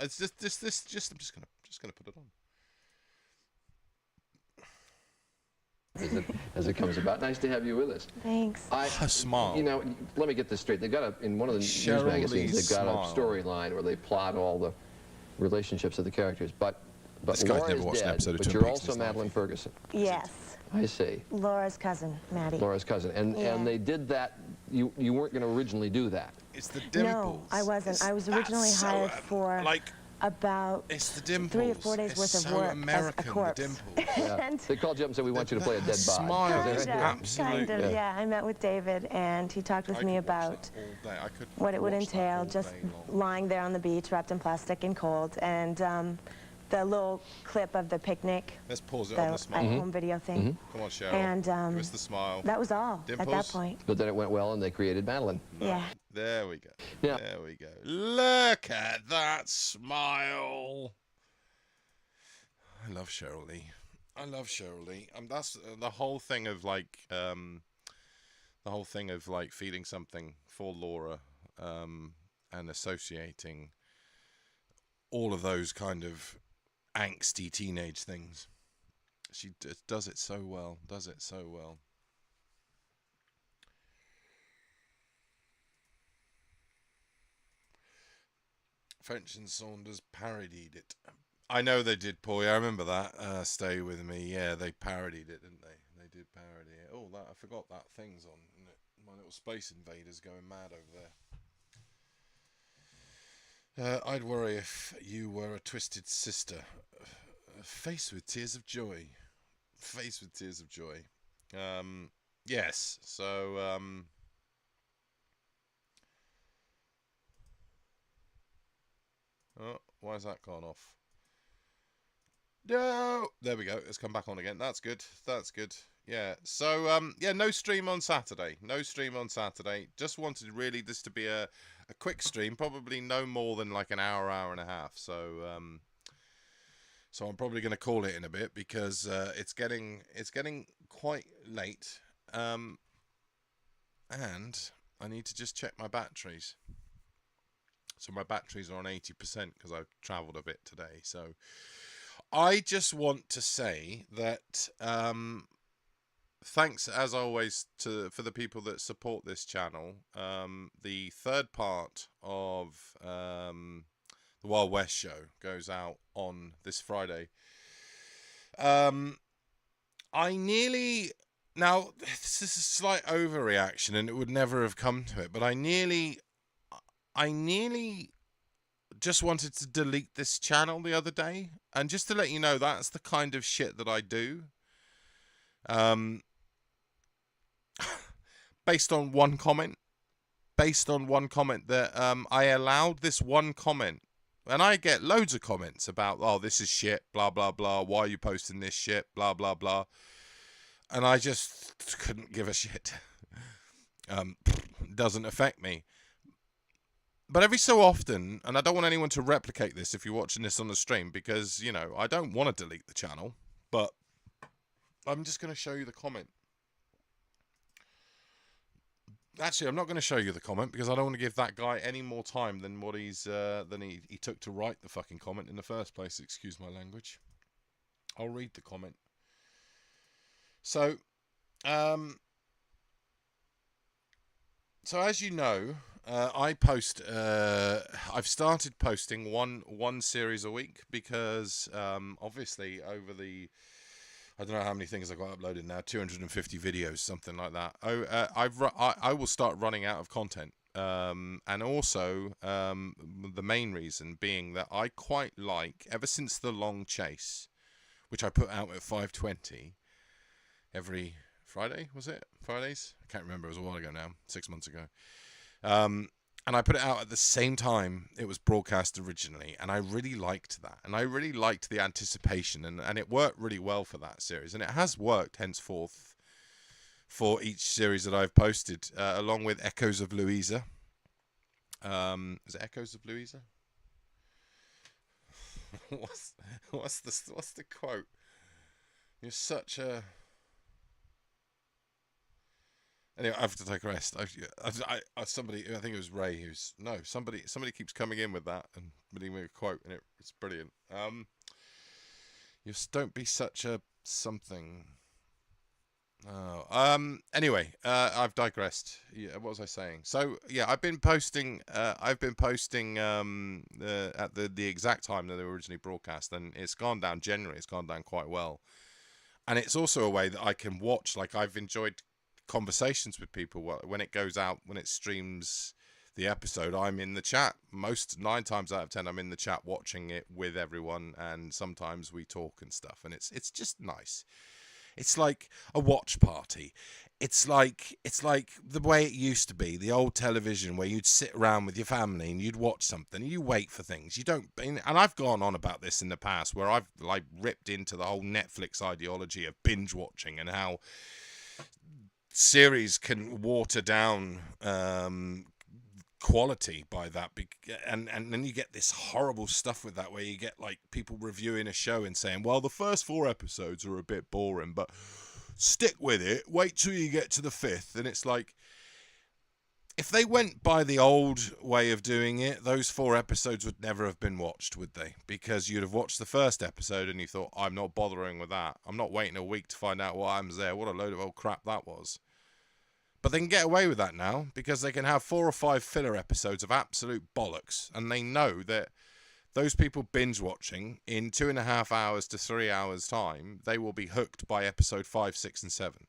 It's just I'm just gonna put it on. As it comes about. Nice to have you with us. Thanks. Her smile. You know, let me get this straight. They got in one of the news magazines, they've got a storyline where they plot all the relationships of the characters. But Laura is dead, but you're also Madeline Ferguson. Yes. I see. Laura's cousin, Maddie. Laura's cousin. And they did that. You weren't going to originally do that. It's the dimples. No, I wasn't. I was originally hired for about it's the dimples. 3 or 4 days worth of work American, as a corpse. the dimples. Yeah. They called you up and said, we want you to play a dead body. Kind of, yeah. I met with David, and he talked with me about what it would entail, just lying there on the beach, wrapped in plastic and cold, and the little clip of the picnic. Let's pause it on the smile. Home video thing. Come on, Cheryl. And give us the smile. that was all Dimples. at that point. But then it went well, and they created Madeline. Yeah. There we go. Yeah. There we go. Look at that smile. I love Cheryl Lee. I love Cheryl Lee. That's the whole thing of like, feeling something for Laura, and associating all of those kind of angsty teenage things. She does it so well. Does it so well. French and Saunders parodied it. I know they did, Paul. I remember that. Stay With Me. Yeah, they parodied it, didn't they? They did parody it. Oh, I forgot that thing's on. Isn't it? My little Space Invaders going mad over there. I'd worry if you were a twisted sister. Faced with tears of joy. Faced with tears of joy. Yes. So, oh, why has that gone off? No! There we go. It's come back on again. That's good. That's good. Yeah. So, yeah, no stream on Saturday. No stream on Saturday. Just wanted really this to be a quick stream. Probably no more than like an hour, hour and a half. So, so I'm probably going to call it in a bit because it's getting quite late. And I need to just check my batteries. So my batteries are on 80% because I've travelled a bit today. So I just want to say that thanks as always for the people that support this channel. The third part of the Wild West show goes out on this Friday. Now this is a slight overreaction and it would never have come to it, but I nearly just wanted to delete this channel the other day. And just to let you know, that's the kind of shit that I do. Based on one comment that I allowed this one comment. And I get loads of comments about, oh, this is shit, blah, blah, blah. Why are you posting this shit, blah, blah, blah. And I just couldn't give a shit. Doesn't affect me. But every so often, and I don't want anyone to replicate this if you're watching this on the stream, because, you know, I don't want to delete the channel, but I'm just going to show you the comment. Actually, I'm not going to show you the comment because I don't want to give that guy any more time than what he took to write the fucking comment in the first place. Excuse my language. I'll read the comment. So, so as you know, I've started posting one series a week because obviously over the, I don't know how many things I've got uploaded now, 250 videos, something like that. I will start running out of content, and also the main reason being that I quite like, ever since The Long Chase, which I put out at 5:20 every Friday, was it? Fridays? I can't remember. It was a while ago now, 6 months ago. And I put it out at the same time it was broadcast originally, and I really liked that. And I really liked the anticipation, and it worked really well for that series. And it has worked henceforth for each series that I've posted, along with Echoes of Louisa, Is it Echoes of Louisa? what's the quote? You're such a... Anyway, I have to take a rest. Somebody, I think it was Ray, somebody keeps coming in with that and putting me a quote, and it's brilliant. You don't be such a something. Oh, anyway, I've digressed. Yeah, what was I saying? So yeah, I've been posting at the exact time that they were originally broadcast, and it's gone down. Generally, it's gone down quite well, and it's also a way that I can watch. Like, I've enjoyed conversations with people when it goes out, when it streams the episode. I'm in the chat 9 times out of 10. I'm in the chat watching it with everyone, and sometimes we talk and stuff, and it's just nice. It's like a watch party. It's like the way it used to be, the old television where you'd sit around with your family and you'd watch something and you wait for things. You don't, and I've gone on about this in the past where I've like ripped into the whole Netflix ideology of binge watching and how series can water down quality by that, and then you get this horrible stuff with that where you get like people reviewing a show and saying, well, the first 4 episodes are a bit boring, but stick with it, wait till you get to the 5th. And it's like, if they went by the old way of doing it, those 4 episodes would never have been watched, would they? Because you'd have watched the first episode and you thought, I'm not bothering with that, I'm not waiting a week to find out what happens there, what a load of old crap that was. But they can get away with that now because they can have 4 or 5 filler episodes of absolute bollocks, and they know that those people binge watching in 2.5 hours to 3 hours time, they will be hooked by episode 5, 6, and 7.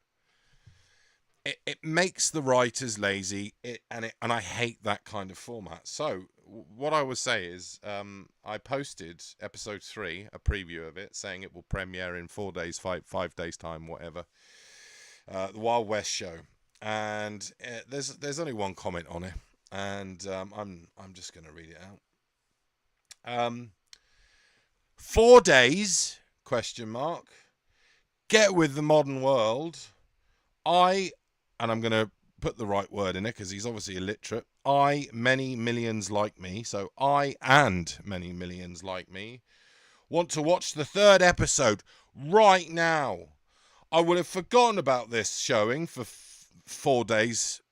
It makes the writers lazy, and I hate that kind of format. So what I would say is, I posted episode 3, a preview of it, saying it will premiere in 4 days, 5 days time, whatever. The Wild West show. And there's only one comment on it, and I'm just going to read it out. 4 days ? Get with the modern world. And I'm going to put the right word in it because he's obviously illiterate. Many millions like me, so I and many millions like me want to watch the 3rd episode right now. I will have forgotten about this showing for 4 days.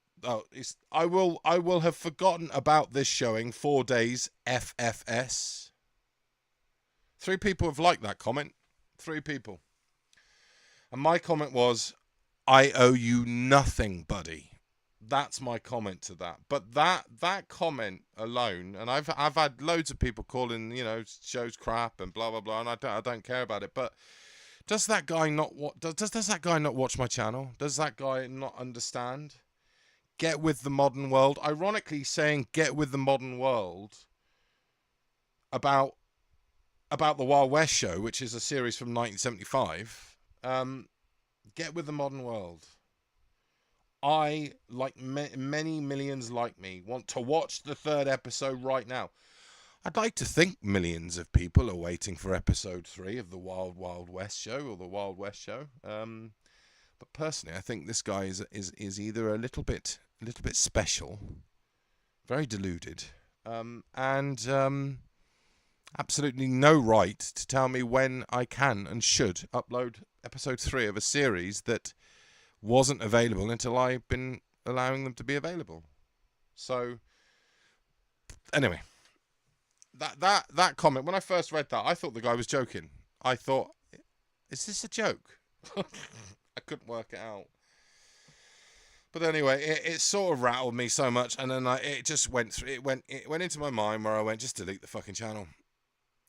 I will have forgotten about this showing 4 days. FFS. 3 people have liked that comment. 3 people. And my comment was, I owe you nothing, buddy. That's my comment to that. But that comment alone, and I've had loads of people calling, shows crap and blah blah blah, and I don't care about it. But does that guy not does that guy not watch my channel? Does that guy not understand? Get with the modern world. Ironically, saying get with the modern world about the Wild West show, which is a series from 1975. Get with the modern world. I, like many millions like me, want to watch the 3rd episode right now. I'd like to think millions of people are waiting for episode 3 of the Wild Wild West show or the Wild West show. But personally, I think this guy is either a little bit special, very deluded, and absolutely no right to tell me when I can and should upload episode 3 of a series that wasn't available until I've been allowing them to be available. So, anyway, that comment, when I first read that, I thought the guy was joking. I thought, is this a joke? I couldn't work it out. But anyway, it sort of rattled me so much, and then it just went through. It went into my mind where I went, just delete the fucking channel.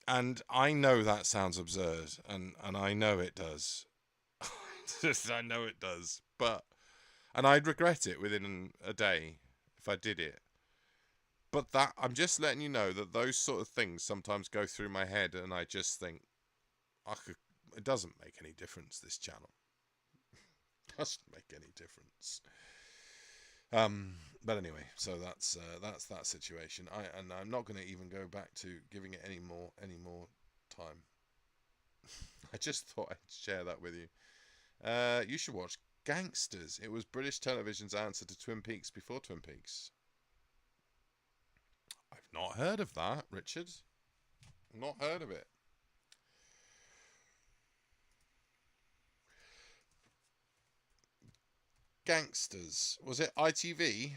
And I know that sounds absurd, and I know it does. I know it does. And I'd regret it within a day if I did it. But I'm just letting you know that those sort of things sometimes go through my head, and I just think, it doesn't make any difference, this channel. Doesn't make any difference. But anyway, so that's that situation. I'm not going to even go back to giving it any more time. I just thought I'd share that with you. You should watch Gangsters. It was British television's answer to Twin Peaks before Twin Peaks. Not heard of that, Richard. Not heard of it. Gangsters. Was it ITV?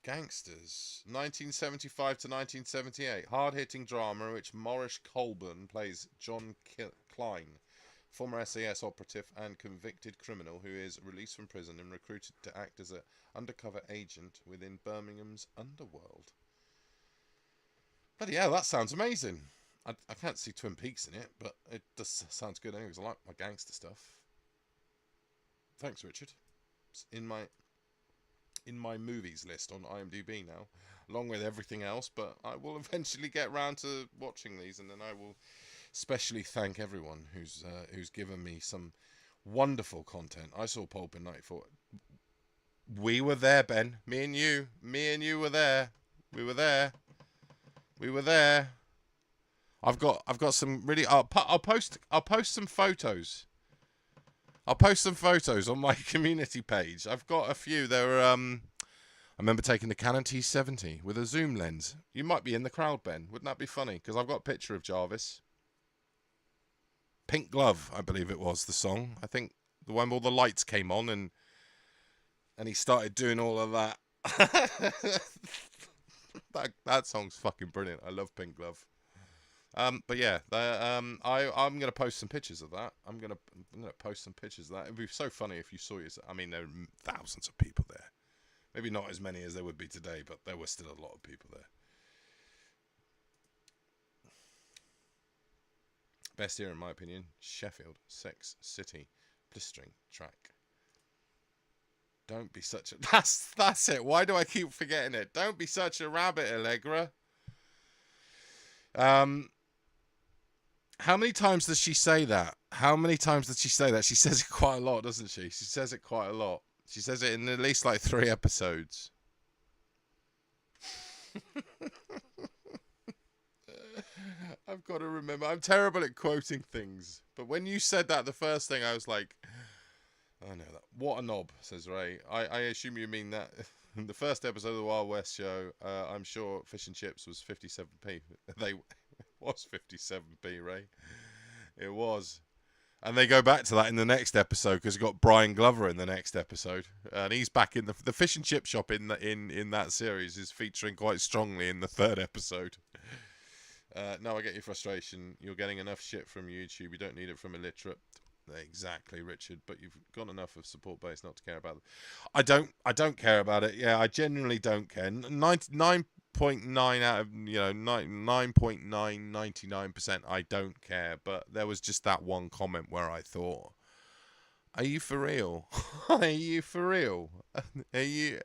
Gangsters. 1975 to 1978. Hard-hitting drama in which Maurice Colburn plays John Klein, former SAS operative and convicted criminal who is released from prison and recruited to act as an undercover agent within Birmingham's underworld. But yeah, that sounds amazing. I can't see Twin Peaks in it, but it does sounds good anyways. I like my gangster stuff. Thanks, Richard. It's in my movies list on IMDb now, along with everything else, but I will eventually get round to watching these, and then I will especially thank everyone who's given me some wonderful content. I saw Pulp in '94. We were there, Ben. Me and you were there. We were there. I've got some really. I'll post some photos. I'll post some photos on my community page. I've got a few. There were I remember taking the Canon T70 with a zoom lens. You might be in the crowd, Ben. Wouldn't that be funny? Because I've got a picture of Jarvis. Pink Glove, I believe it was the song. I think the one where all the lights came on and he started doing all of that. that song's fucking brilliant. I love Pink Glove. But yeah, I'm gonna post some pictures of that. I'm gonna post some pictures of that. It'd be so funny if you saw yourself. I mean, there are thousands of people there. Maybe not as many as there would be today, but there were still a lot of people there. Best year, in my opinion, Sheffield, Sex City, blistering track. Don't be such a... That's it. Why do I keep forgetting it? Don't be such a rabbit, Allegra. How many times does she say that? She says it quite a lot, doesn't she? She says it quite a lot. She says it in at least like 3 episodes. I've got to remember. I'm terrible at quoting things. But when you said that, the first thing I was like... I know that. What a knob, says Ray. I assume you mean that in the first episode of the Wild West show, I'm sure fish and chips was 57p. It was 57p, Ray. It was. And they go back to that in the next episode because you've got Brian Glover in the next episode. And he's back in the fish and chip shop in that series is featuring quite strongly in the 3rd episode. No, I get your frustration. You're getting enough shit from YouTube. You don't need it from illiterate. Exactly, Richard, but you've got enough of support base not to care about it. I don't care about it. Yeah, I genuinely don't care. 9.9 out of 9.999% I don't care, but there was just that one comment where I thought, are you for real? Are you for real? Are you...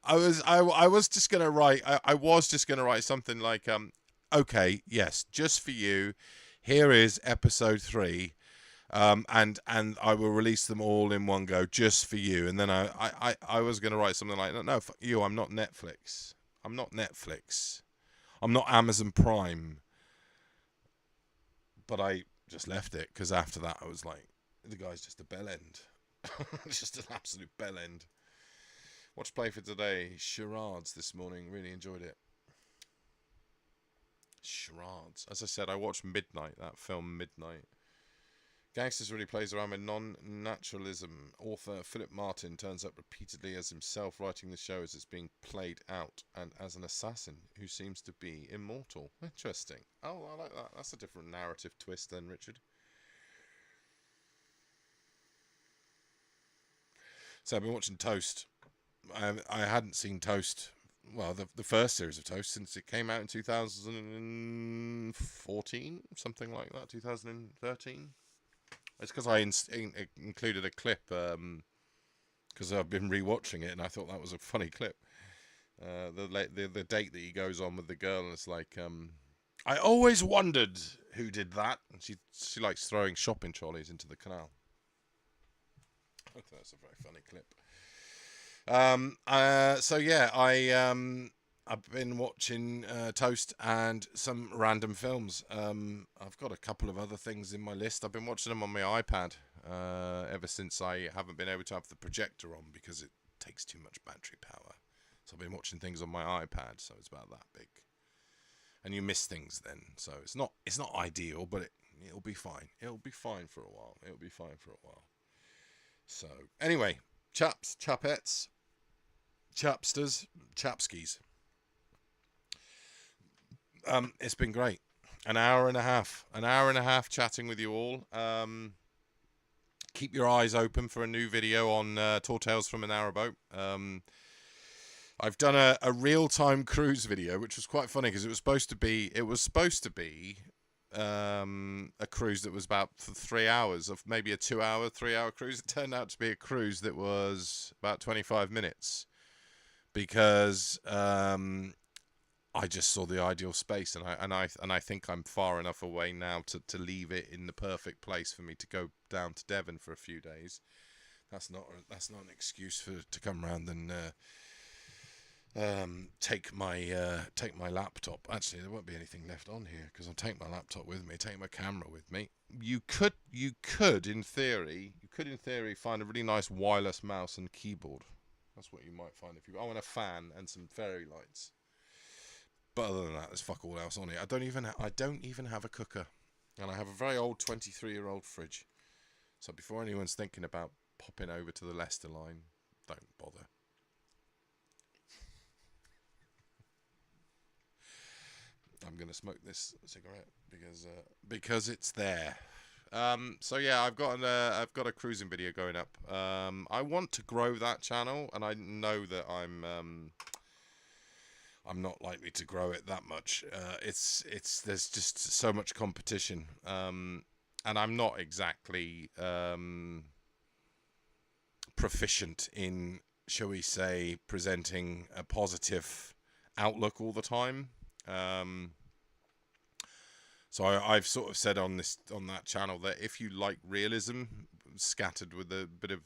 I was just gonna write something like okay, yes, just for you. Here is episode 3, and I will release them all in one go just for you. And then I was going to write something like, no, fuck you, I'm not Netflix. I'm not Netflix. I'm not Amazon Prime. But I just left it because after that I was like, the guy's just a bell end. Just an absolute bell end. Watch play for today. Charades this morning. Really enjoyed it. Charades. As I said, I watched Midnight, that film Midnight. Gangsters really plays around with non-naturalism. Author Philip Martin turns up repeatedly as himself, writing the show as it's being played out, and as an assassin who seems to be immortal. Interesting. Oh, I like that. That's a different narrative twist then, Richard. So I've been watching Toast. I hadn't seen Toast... Well, the first series of Toast since it came out in 2014, something like that, 2013. It's because I included a clip because I've been rewatching it and I thought that was a funny clip. The date that he goes on with the girl and it's like, I always wondered who did that. And she likes throwing shopping trolleys into the canal. I think that's a very funny clip. So yeah, I've been watching Toast and some random films. I've got a couple of other things in my list. I've been watching them on my iPad. ever since I haven't been able to have the projector on because it takes too much battery power. So I've been watching things on my iPad, so it's about that big. And you miss things then, so it's not ideal, but it'll be fine. It'll be fine for a while. It'll be fine for a while. So anyway, chaps, chapettes, chapsters, chapskis. It's been great. An hour and a half chatting with you all. Keep your eyes open for a new video on Tall Tales from a Narrowboat. I've done a real-time cruise video, which was quite funny because it was supposed to be a cruise that was about 3 hours, of maybe a 2-hour, 3-hour cruise. It turned out to be a cruise that was about 25 minutes because I just saw the ideal space, and I think I'm far enough away now to leave it in the perfect place for me to go down to Devon for a few days. That's not an excuse to come round and take my laptop. Actually, there won't be anything left on here because I'll take my laptop with me, take my camera with me. You could in theory find a really nice wireless mouse and keyboard. That's what you might find if you. I want a fan and some fairy lights. But other than that, there's fuck all else on it. I don't even have a cooker, and I have a very old 23-year-old fridge. So before anyone's thinking about popping over to the Leicester line, don't bother. I'm gonna smoke this cigarette because it's there. So yeah, I've got a cruising video going up. I want to grow that channel, and I know that I'm not likely to grow it that much. There's just so much competition, and I'm not exactly proficient in, shall we say, presenting a positive outlook all the time. So I've sort of said on that channel that if you like realism scattered with a bit of,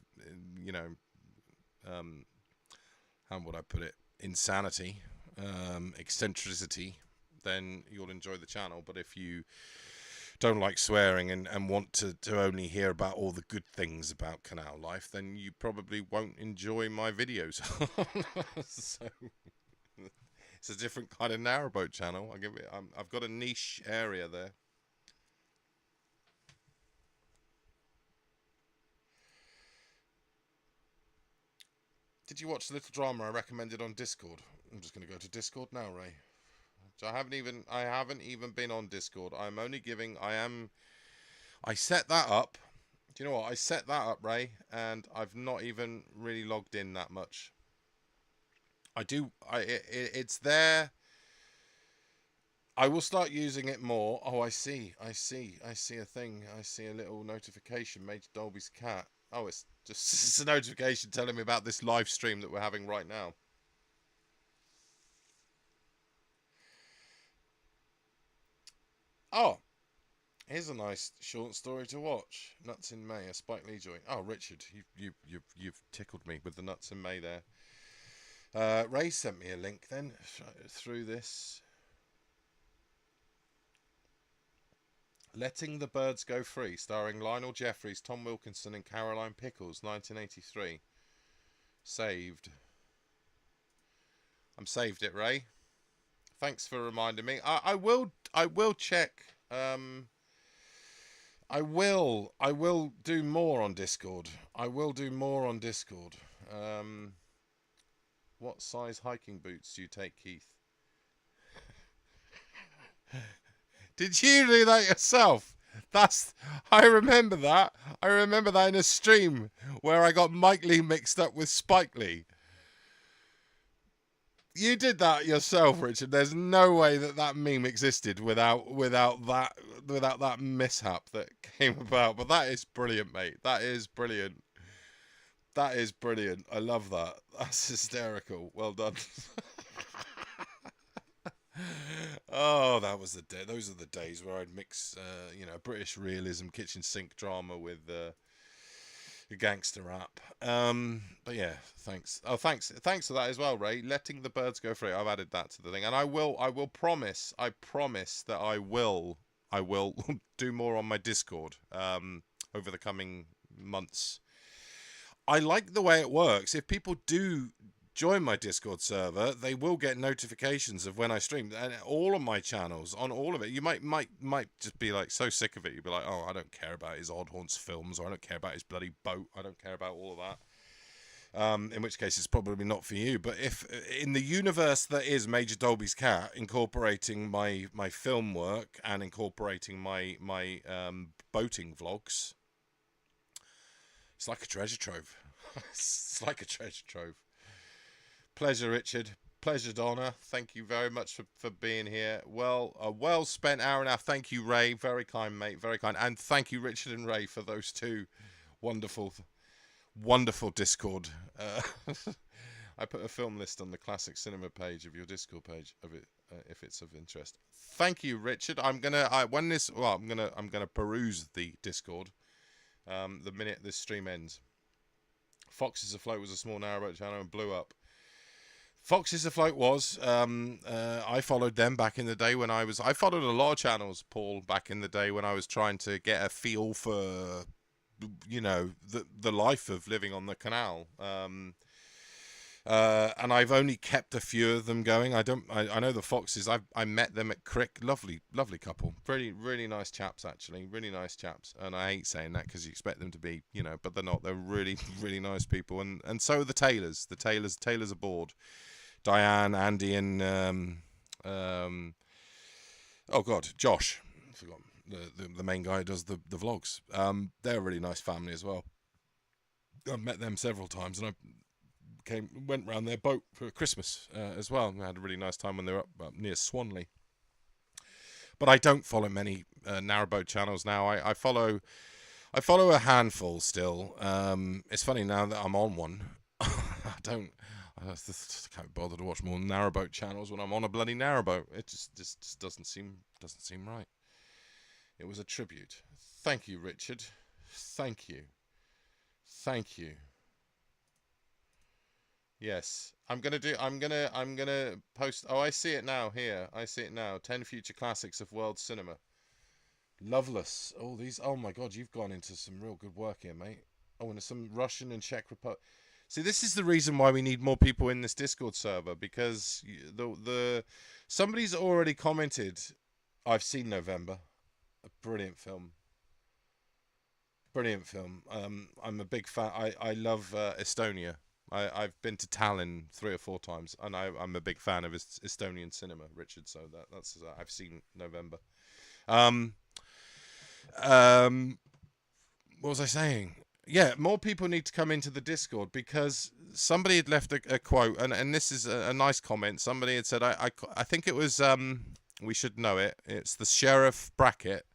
how would I put it, insanity, eccentricity, then you'll enjoy the channel. But if you don't like swearing and want to only hear about all the good things about canal life, then you probably won't enjoy my videos. So it's a different kind of narrowboat channel. I've got a niche area there. Did you watch the little drama I recommended on Discord? I'm just going to go to Discord now, Ray. So I haven't even been on Discord. I set that up. Do you know what? I set that up, Ray, and I've not even really logged in that much. It's there. I will start using it more. Oh, I see a thing. I see a little notification. Major Dolby's cat. Oh, it's a notification telling me about this live stream that we're having right now. Oh, here's a nice short story to watch. Nuts in May, a Spike Lee joint. Oh, Richard, you've tickled me with the Nuts in May there. Ray sent me a link then through this. Letting the Birds Go Free, starring Lionel Jeffries, Tom Wilkinson, and Caroline Pickles, 1983. Saved. I'm saved it, Ray. Thanks for reminding me. I will check. I will do more on Discord. What size hiking boots do you take, Keith? Did you do that yourself? I remember that. I remember that in a stream where I got Mike Lee mixed up with Spike Lee. You did that yourself, Richard. There's no way that meme existed without that mishap that came about. But that is brilliant, mate. That is brilliant. I love that. That's hysterical. Well done. Oh, that was the day. Those are the days where I'd mix, British realism, kitchen sink drama with gangster rap. But yeah, thanks. Oh, thanks for that as well, Ray. Letting the Birds Go Free. I've added that to the thing, and I promise that I will do more on my Discord over the coming months. I like the way it works. If people do join my Discord server, they will get notifications of when I stream. And all of my channels, on all of it, you might just be like so sick of it. You'd be like, oh, I don't care about his Odd Haunts films, or I don't care about his bloody boat. I don't care about all of that. In which case it's probably not for you. But if in the universe that is Major Dolby's Cat, incorporating my film work and incorporating my boating vlogs, it's like a treasure trove. It's like a treasure trove. Pleasure, Richard. Pleasure, Donna. Thank you very much for being here. Well, a well spent hour and a half. Thank you, Ray. Very kind, mate. Very kind. And thank you, Richard and Ray, for those two wonderful Discord. I put a film list on the Classic Cinema page of your Discord page of it, if it's of interest. Thank you, Richard. I'm gonna peruse the Discord the minute this stream ends. Foxes Afloat was a small narrowboat channel and blew up. Foxes Afloat was. I followed them back in the day when I followed a lot of channels, Paul, back in the day when I was trying to get a feel for, you know, the life of living on the canal. And I've only kept a few of them going. I know the Foxes. I met them at Crick. Lovely couple. Really nice chaps, actually. Really nice chaps. And I hate saying that because you expect them to be, you know, but they're not. They're really nice people. And so are the Taylors. The Taylors aboard. Diane, Andy, and oh God, Josh. I forgot the main guy who does the vlogs. They're a really nice family as well. I've met them several times, and I went round their boat for Christmas as well. I had a really nice time when they were up near Swanley. But I don't follow many narrowboat channels now. I follow a handful still. It's funny now that I'm on one. I just can't bother to watch more narrowboat channels when I'm on a bloody narrowboat. It just doesn't seem right. It was a tribute. Thank you, Richard. Thank you. Yes, I'm gonna post. Oh, I see it now. Here, I see it now. 10 future classics of world cinema. Loveless. Oh, these. Oh my God, you've gone into some real good work here, mate. Oh, and some Russian and Czech Republic. See, this is the reason why we need more people in this Discord server, because somebody's already commented. I've seen November. A brilliant film. I'm a big fan. I love Estonia. I've been to Tallinn 3 or 4 times, and I'm a big fan of Estonian cinema, Richard. So that's I've seen November. What was I saying? Yeah, more people need to come into the Discord, because somebody had left a quote, and this is a nice comment. Somebody had said, I think it was, we should know it. It's the Sheriff Brackett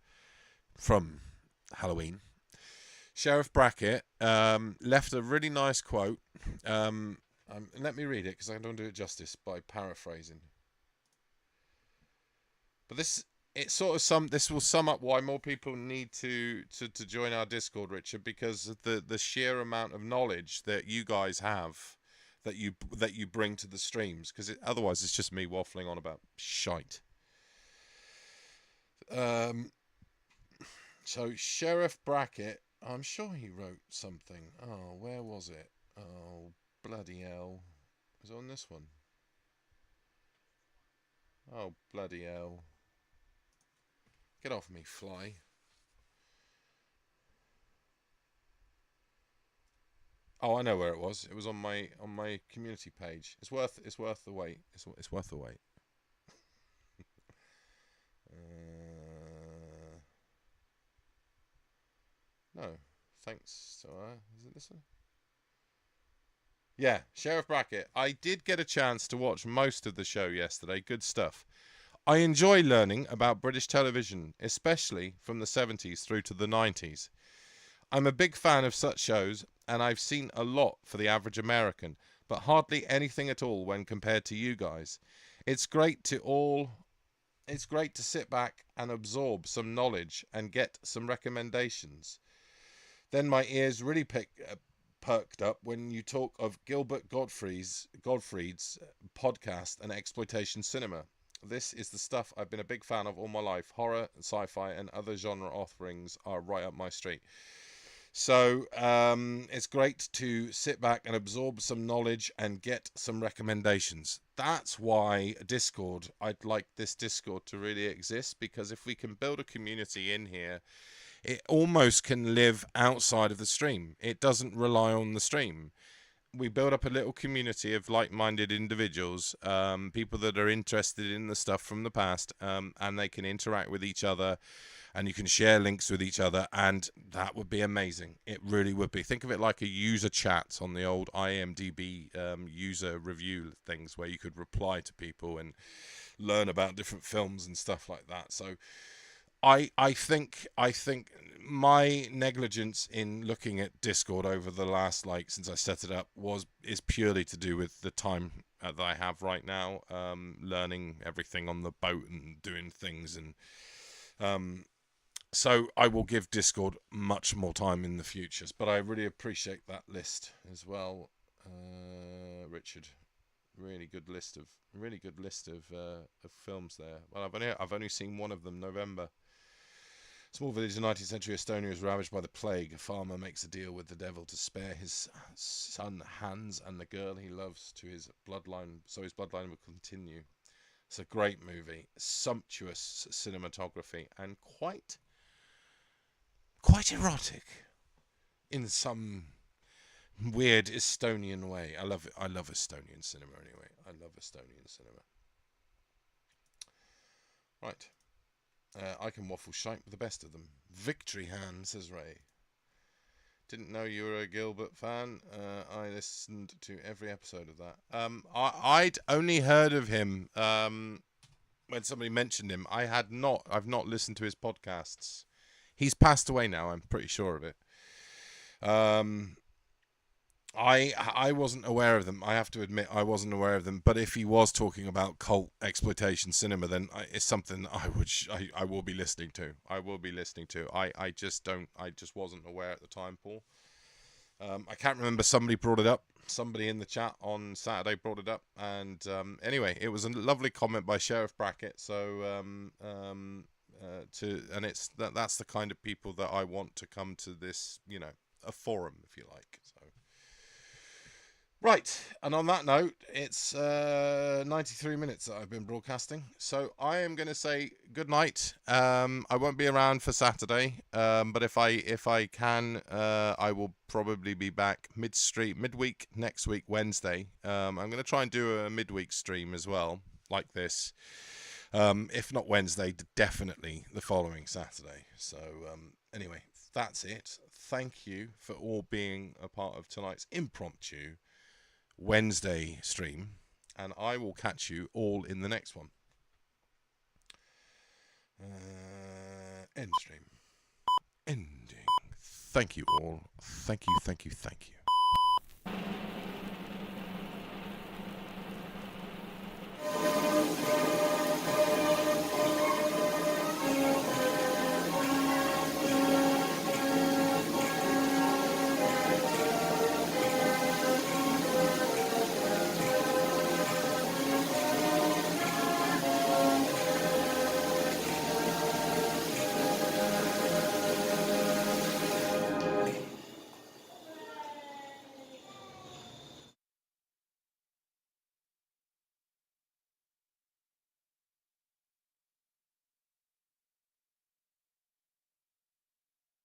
from Halloween. Sheriff Brackett left a really nice quote. Let me read it, because I don't do it justice by paraphrasing. But this will sum up why more people need to join our Discord, Richard, because of the sheer amount of knowledge that you guys have, that you bring to the streams, because otherwise it's just me waffling on about shite. So Sheriff Brackett, I'm sure he wrote something. Oh, where was it? Oh, bloody hell. Is it on this one? Oh, bloody hell. Get off me, fly. Oh, I know where it was. It was on my community page. It's worth the wait. It's worth the wait. No, thanks. So, is it this one? Yeah, Sheriff Brackett. I did get a chance to watch most of the show yesterday. Good stuff. I enjoy learning about British television, especially from the 70s through to the 90s. I'm a big fan of such shows, and I've seen a lot for the average American, but hardly anything at all when compared to you guys. It's great to sit back and absorb some knowledge and get some recommendations. Then my ears really perked up when you talk of Gilbert Gottfried's podcast and exploitation cinema. This is the stuff I've been a big fan of all my life. Horror, sci-fi, and other genre offerings are right up my street. So it's great to sit back and absorb some knowledge and get some recommendations. That's why Discord, I'd like this Discord to really exist, because if we can build a community in here, it almost can live outside of the stream. It doesn't rely on the stream. We build up a little community of like-minded individuals, people that are interested in the stuff from the past, and they can interact with each other, and you can share links with each other, and that would be amazing. It really would be. Think of it like a user chat on the old IMDb user review things, where you could reply to people and learn about different films and stuff like that. So I think my negligence in looking at Discord over the last, since I set it up, is purely to do with the time that I have right now, learning everything on the boat and doing things, and so I will give Discord much more time in the futures. But I really appreciate that list as well, Richard. Really good list of films there. Well, I've only seen one of them, November. Small village in 19th century Estonia is ravaged by the plague. A farmer makes a deal with the devil to spare his son Hans and the girl he loves to his bloodline, so his bloodline will continue. It's a great movie, sumptuous cinematography, and quite erotic in some weird Estonian way. I love it. I love Estonian cinema anyway. I love Estonian cinema. Right. I can waffle shite with the best of them. Victory hand, says Ray. Didn't know you were a Gilbert fan. I listened to every episode of that. I'd only heard of him when somebody mentioned him. I've not listened to his podcasts. He's passed away now, I'm pretty sure of it. I wasn't aware of them. I have to admit, I wasn't aware of them. But if he was talking about cult exploitation cinema, then it's something I will be listening to. I will be listening to. I just wasn't aware at the time, Paul. I can't remember. Somebody brought it up. Somebody in the chat on Saturday brought it up. And anyway, it was a lovely comment by Sheriff Brackett. So that's the kind of people that I want to come to this, a forum, if you like. So. Right, and on that note, it's 93 minutes that I've been broadcasting, so I am going to say good night. I won't be around for Saturday, but if I can, I will probably be back midweek next week, Wednesday. I'm going to try and do a midweek stream as well, like this. If not Wednesday, definitely the following Saturday. So anyway, that's it. Thank you for all being a part of tonight's impromptu Wednesday stream, and I will catch you all in the next one. End stream. Ending. Thank you all. Thank you.